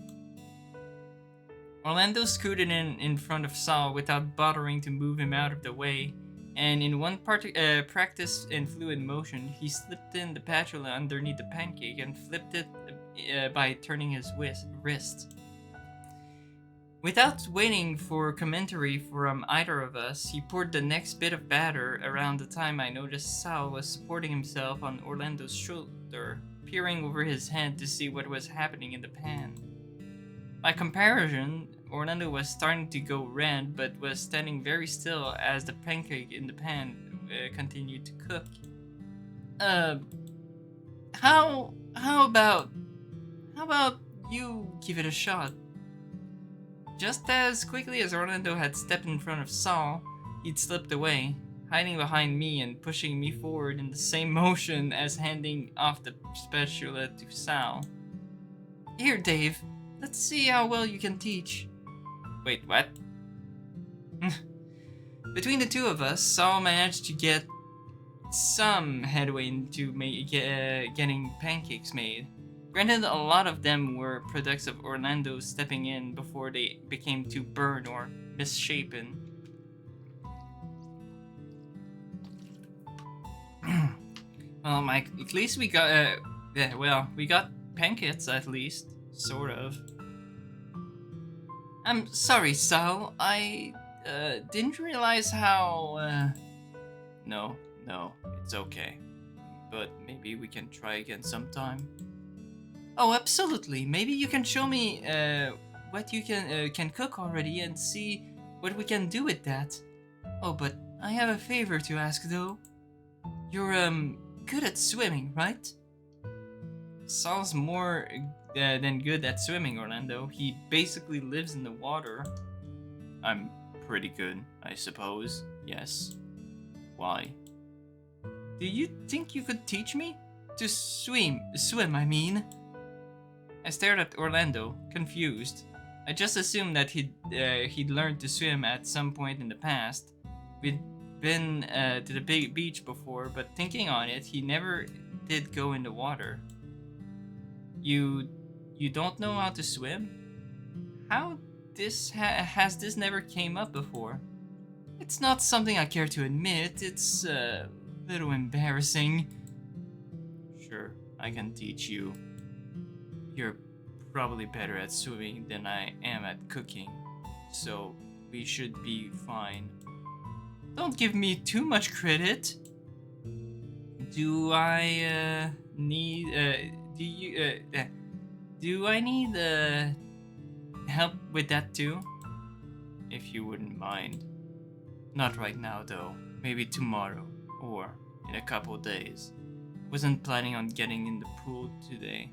Orlando scooted in front of Saul without bothering to move him out of the way, and in one practice in fluid motion, he slipped in the spatula underneath the pancake and flipped it by turning his wrist. Without waiting for commentary from either of us, he poured the next bit of batter around the time I noticed Sal was supporting himself on Orlando's shoulder, peering over his head to see what was happening in the pan. By comparison, Orlando was starting to go red, but was standing very still as the pancake in the pan continued to cook. Uh, how about you give it a shot? Just as quickly as Orlando had stepped in front of Saul, he'd slipped away, hiding behind me and pushing me forward in the same motion as handing off the spatula to Sal. Here, Dave. Let's see how well you can teach. Wait, what? Between the two of us, Saul managed to get some headway into getting pancakes made. Granted, a lot of them were products of Orlando stepping in before they became too burnt or misshapen. Well, Mike, at least we got, we got pancakes at least, sort of. I'm sorry, Sal. I didn't realize how. No, it's okay. But maybe we can try again sometime. Oh, absolutely. Maybe you can show me what you can cook already and see what we can do with that. Oh, but I have a favor to ask though. You're good at swimming, right? Sal's more than good at swimming, Orlando. He basically lives in the water. I'm pretty good, I suppose. Yes. Why? Do you think you could teach me? To swim, I mean. I stared at Orlando, confused. I just assumed that he'd learned to swim at some point in the past. We'd been to the big beach before, but thinking on it, he never did go in the water. You don't know how to swim? How has this never came up before? It's not something I care to admit. It's a little embarrassing. Sure, I can teach you. You're probably better at swimming than I am at cooking, so we should be fine. Don't give me too much credit. Do I need do I need help with that too? If you wouldn't mind. Not right now though. Maybe tomorrow or in a couple days. Wasn't planning on getting in the pool today.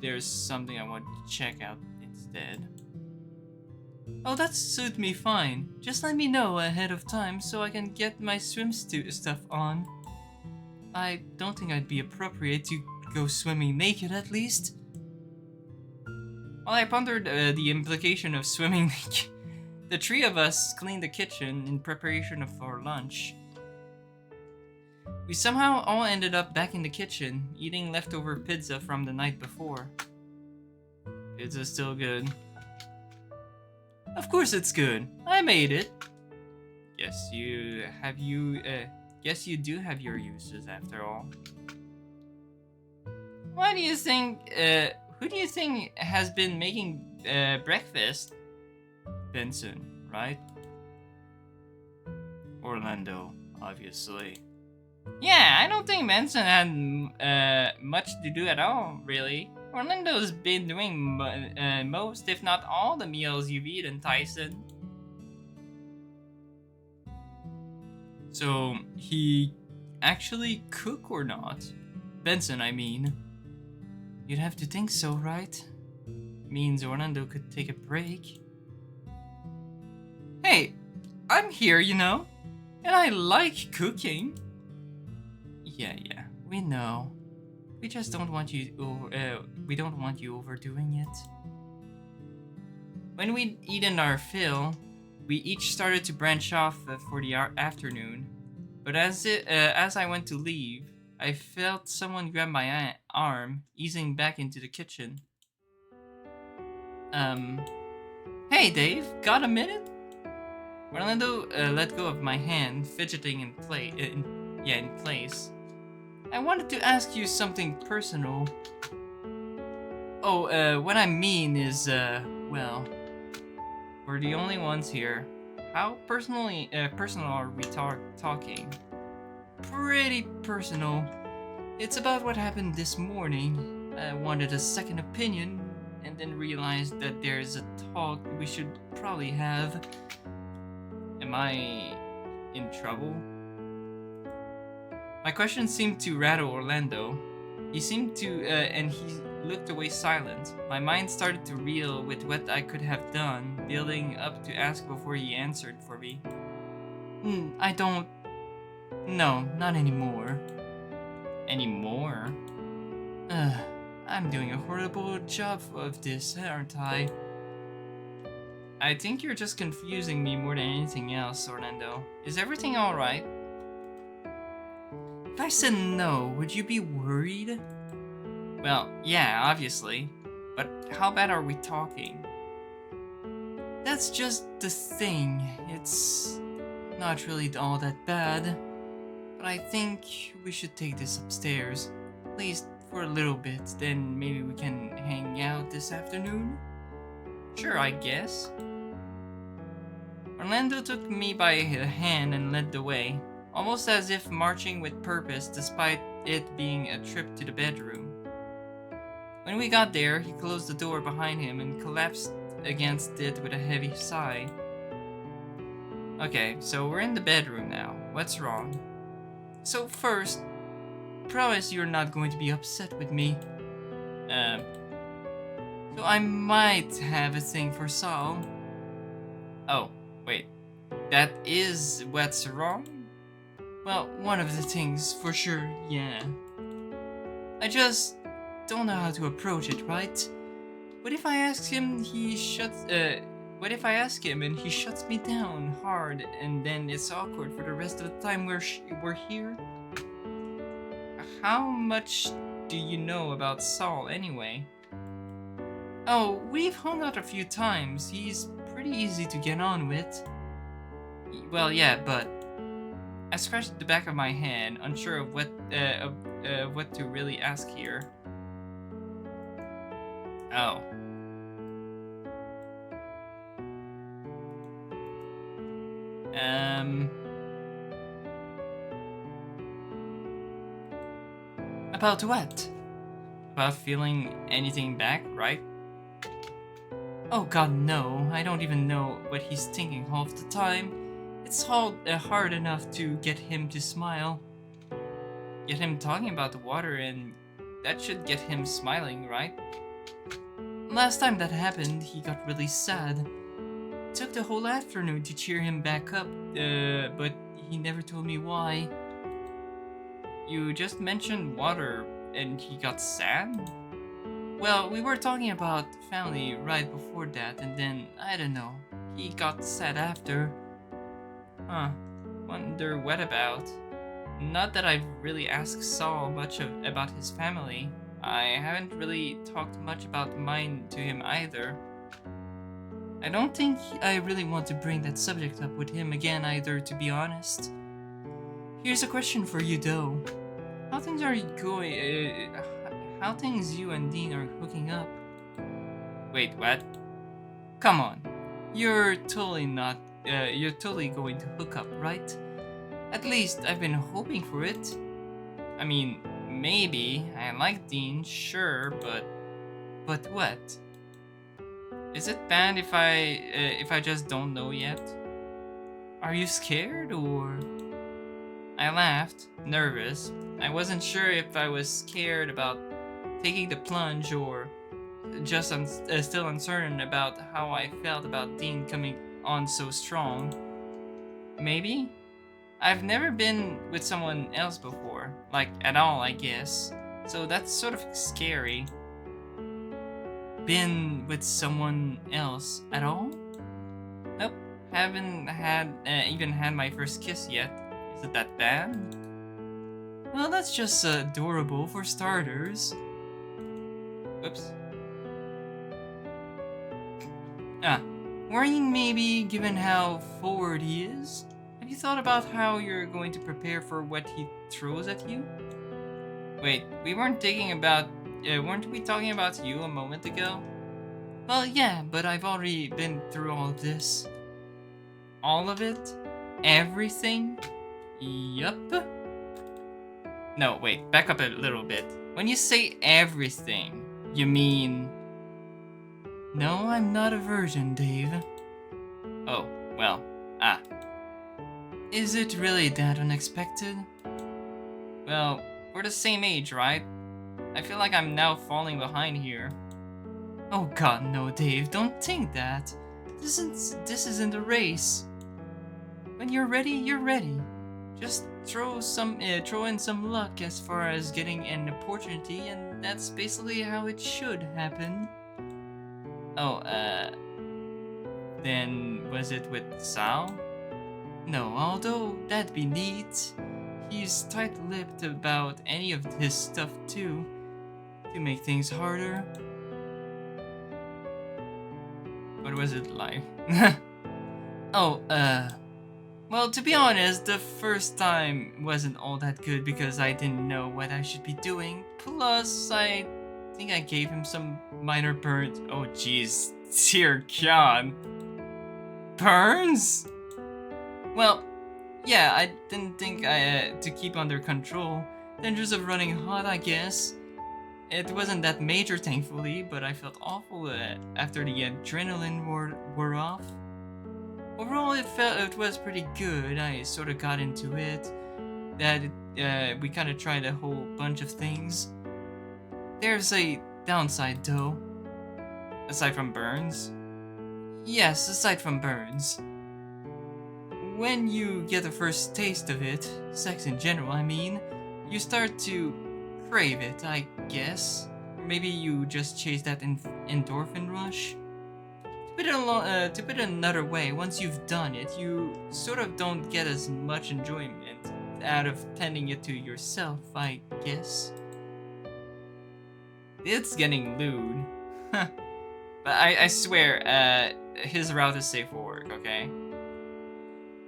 There's something I want to check out instead. Oh, that suits me fine. Just let me know ahead of time so I can get my swimsuit stuff on. I don't think I'd be appropriate to go swimming naked at least. While I pondered the implication of swimming naked, the three of us cleaned the kitchen in preparation for lunch. We somehow all ended up back in the kitchen, eating leftover pizza from the night before. Pizza's still good. Of course it's good. I made it. Yes, guess you do have your uses after all. Why do you think, who do you think has been making breakfast? Benson, right? Orlando, obviously. Yeah, I don't think Benson had much to do at all, really. Orlando's been doing most, if not all, the meals you've eaten, Tyson. So, he actually cook or not? Benson, I mean. You'd have to think so, right? Means Orlando could take a break. Hey, I'm here, you know? And I like cooking. Yeah, we know. We just don't want you we don't want you overdoing it. When we'd eaten our fill, we each started to branch off for the afternoon. But as I went to leave, I felt someone grab my arm, easing back into the kitchen. Hey Dave, got a minute? Orlando let go of my hand, fidgeting in place. I wanted to ask you something personal. Oh, what I mean is, well, we're the only ones here. How personal are we talking? Pretty personal. It's about what happened this morning. I wanted a second opinion, and then realized that there's a talk we should probably have. Am I in trouble? My question seemed to rattle Orlando. He seemed to, and he looked away silent. My mind started to reel with what I could have done, building up to ask before he answered for me. I don't. No, not anymore. Anymore? I'm doing a horrible job of this, aren't I? I think you're just confusing me more than anything else, Orlando. Is everything alright? If I said no, would you be worried? Well, yeah, obviously. But how bad are we talking? That's just the thing. It's not really all that bad. But I think we should take this upstairs. At least for a little bit, then maybe we can hang out this afternoon? Sure, I guess. Orlando took me by the hand and led the way, almost as if marching with purpose despite it being a trip to the bedroom. When we got there, he closed the door behind him and collapsed against it with a heavy sigh. Okay, so we're in the bedroom now. What's wrong? So first, promise you're not going to be upset with me. So I might have a thing for Saul. Oh, wait. That is what's wrong? Well, one of the things, for sure, yeah. I just don't know how to approach it, right? What if I ask him what if I ask him and he shuts me down hard and then it's awkward for the rest of the time we're here? How much do you know about Saul anyway? Oh, we've hung out a few times. He's pretty easy to get on with. Well, yeah, but I scratched the back of my head, unsure of what to really ask here. Oh. About what? About feeling anything back, right? Oh god, no. I don't even know what he's thinking half the time. It's hard enough to get him to smile. Get him talking about the water, and that should get him smiling, right? Last time that happened, he got really sad. It took the whole afternoon to cheer him back up, but he never told me why. You just mentioned water, and he got sad? Well, we were talking about family right before that, and then, I don't know, he got sad after. Huh, wonder what about? Not that I've really asked Saul much about his family. I haven't really talked much about mine to him either. I don't think I really want to bring that subject up with him again either, to be honest. Here's a question for you though. How things are going, how things you and Dean are hooking up? Wait, what? Come on. You're totally going to hook up, right? At least I've been hoping for it. I mean, maybe. I like Dean, sure, but what? Is it bad if I just don't know yet? Are you scared or? I laughed, nervous. I wasn't sure if I was scared about taking the plunge or just still uncertain about how I felt about Dean coming on so strong. Maybe? I've never been with someone else before, like at all, I guess. So that's sort of scary. Been with someone else at all? Nope, haven't even had my first kiss yet. Is it that bad? Well, that's just adorable for starters. Oops. Worrying maybe, given how forward he is? Have you thought about how you're going to prepare for what he throws at you? Wait, weren't we talking about you a moment ago? Well, yeah, but I've already been through all of this. All of it? Everything? Yup. No, wait, back up a little bit. When you say everything, you mean No, I'm not a virgin, Dave. Oh, well, ah. Is it really that unexpected? Well, we're the same age, right? I feel like I'm now falling behind here. Oh god, no, Dave, don't think that. This isn't a race. When you're ready, you're ready. Just throw in some luck as far as getting an opportunity, and that's basically how it should happen. Oh, then was it with Sal? No, although that'd be neat. He's tight-lipped about any of his stuff too, to make things harder. What was it like? Oh, well, to be honest, the first time wasn't all that good because I didn't know what I should be doing. Plus, I think I gave him some minor burns. Oh, jeez. Dear God. Burns? Well, yeah, I didn't think I to keep under control. Dangers of running hot, I guess. It wasn't that major, thankfully, but I felt awful after the adrenaline wore off. Overall, it was pretty good. I sort of got into it. We kind of tried a whole bunch of things. There's a downside, though. Aside from burns. Yes, aside from burns. When you get the first taste of it, sex in general, I mean, you start to crave it, I guess. Or maybe you just chase that endorphin rush. To put it another way, once you've done it, you sort of don't get as much enjoyment out of tending it to yourself, I guess. It's getting lewd. But I swear, his route is safe for work, okay?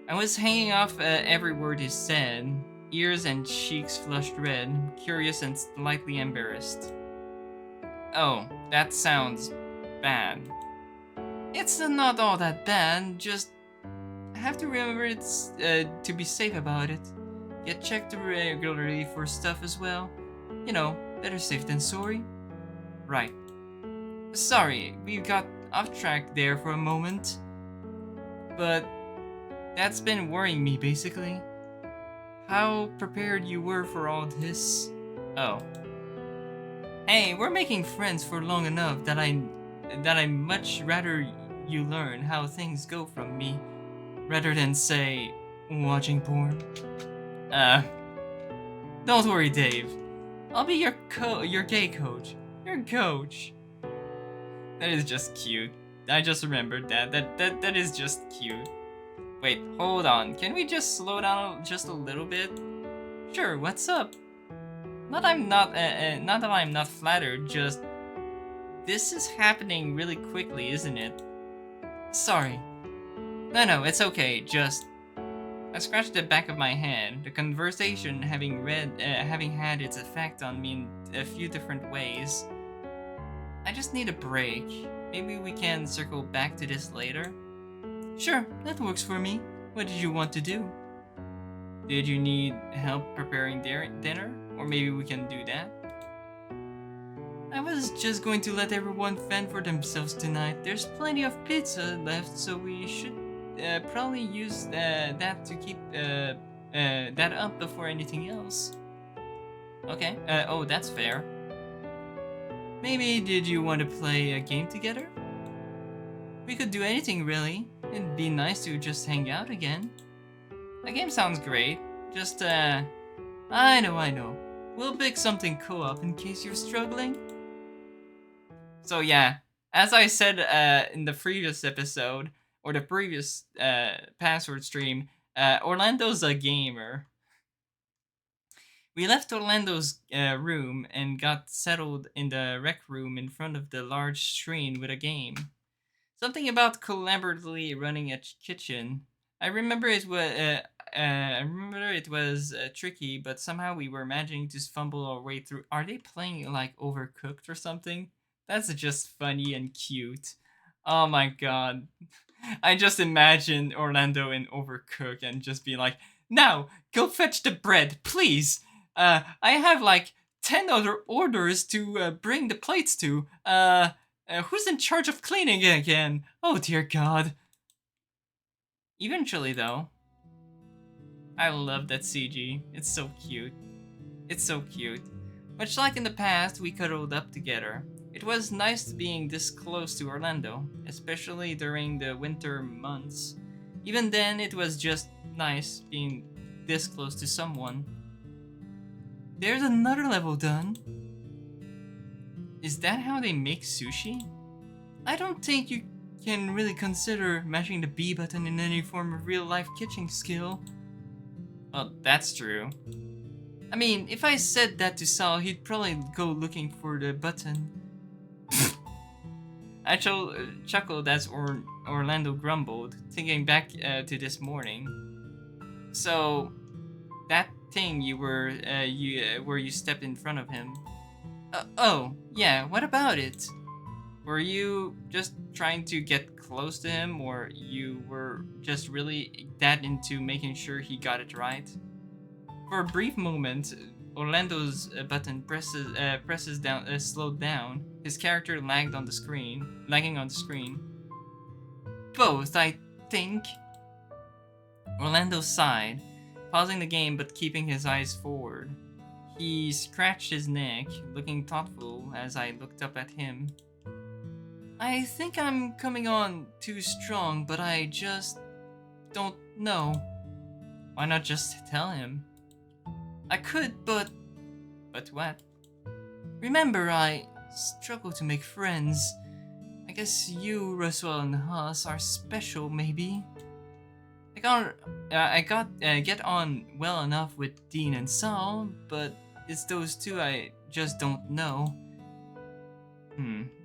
I was hanging off every word he said, ears and cheeks flushed red, curious and slightly embarrassed. Oh, that sounds bad. It's not all that bad, just have to remember it's to be safe about it. Get checked regularly for stuff as well. You know, better safe than sorry. Right. Sorry, we got off track there for a moment. But that's been worrying me, basically. How prepared you were for all this? Oh. Hey, we're making friends for long enough that I much rather you learn how things go from me, rather than, say, watching porn. Don't worry, Dave. I'll be your gay coach. Your coach. That is just cute. I just remembered that. That is just cute. Wait, hold on. Can we just slow down just a little bit? Sure, what's up? Not that I'm not flattered, just this is happening really quickly, isn't it? Sorry. No, it's okay. Just I scratched the back of my head. The conversation having had its effect on me in a few different ways. I just need a break. Maybe we can circle back to this later. Sure, that works for me. What did you want to do? Did you need help preparing dinner? Or maybe we can do that? I was just going to let everyone fend for themselves tonight. There's plenty of pizza left, so we should probably use that to keep that up before anything else. Okay, oh, that's fair. Maybe did you want to play a game together? We could do anything, really. It'd be nice to just hang out again. The game sounds great. Just, I know. We'll pick something co-op in case you're struggling. So yeah, as I said in the previous episode, or the previous password stream, Orlando's a gamer. We left Orlando's room and got settled in the rec room in front of the large screen with a game. Something about collaboratively running a kitchen. I remember it was tricky, but somehow we were managing to fumble our way through. Are they playing like Overcooked or something? That's just funny and cute. Oh my god. I just imagine Orlando in Overcooked and just be like, now, go fetch the bread, please. I have like 10 other orders to bring the plates to. Who's in charge of cleaning again? Oh dear God. Eventually, though, I love that CG. It's so cute. It's so cute. Much like in the past, we cuddled up together. It was nice being this close to Orlando, especially during the winter months. Even then, it was just nice being this close to someone. There's another level done. Is that how they make sushi? I don't think you can really consider mashing the B button in any form of real-life kitchen skill. Well, that's true. I mean, if I said that to Sal, he'd probably go looking for the button. I chuckled as Orlando grumbled, thinking back to this morning. So, that thing you were, where you stepped in front of him. Oh, yeah, what about it? Were you just trying to get close to him, or you were just really that into making sure he got it right? For a brief moment, Orlando's button presses down, slowed down. His character lagging on the screen. Both, I think. Orlando sighed, pausing the game but keeping his eyes forward. He scratched his neck, looking thoughtful as I looked up at him. I think I'm coming on too strong, but I just don't know. Why not just tell him? I could, but what? Remember, I struggle to make friends. I guess you, Roswell, and Huss are special, maybe. I get on well enough with Dean and Saul, but it's those two I just don't know.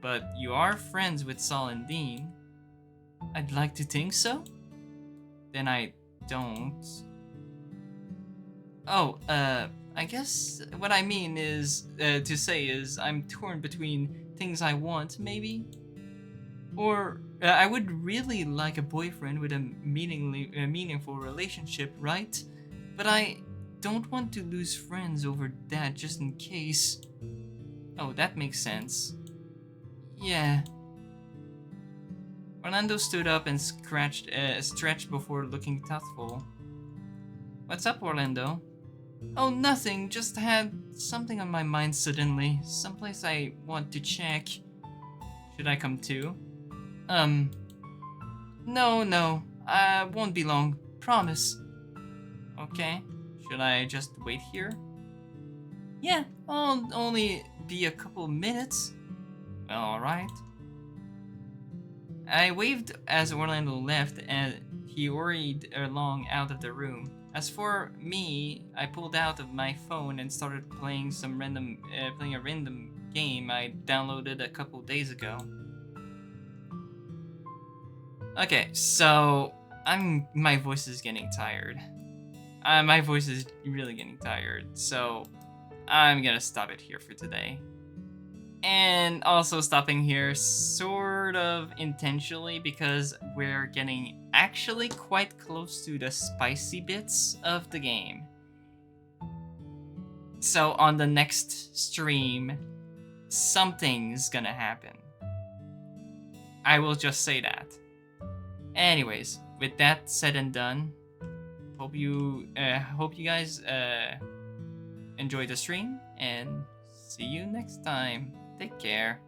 But you are friends with Saul and Dean. I'd like to think so. Then I don't. Oh, I guess what I mean is, to say is, I'm torn between things I want, maybe? Or, I would really like a boyfriend with a meaningful relationship, right? But I don't want to lose friends over that just in case. Oh, that makes sense. Yeah. Orlando stood up and stretched before looking thoughtful. What's up, Orlando? Oh, nothing. Just had something on my mind suddenly. Someplace I want to check. Should I come too? No. I won't be long. Promise. Okay. Should I just wait here? Yeah, I'll only be a couple minutes. Alright. I waved as Orlando left and he hurried along out of the room. As for me, I pulled out of my phone and started playing a random game I downloaded a couple days ago. Okay, so my voice is getting tired. My voice is really getting tired, so I'm gonna stop it here for today. And also stopping here sort of intentionally because we're getting actually quite close to the spicy bits of the game. So on the next stream, something's gonna happen. I will just say that. Anyways, with that said and done, hope you guys enjoy the stream and see you next time. Take care.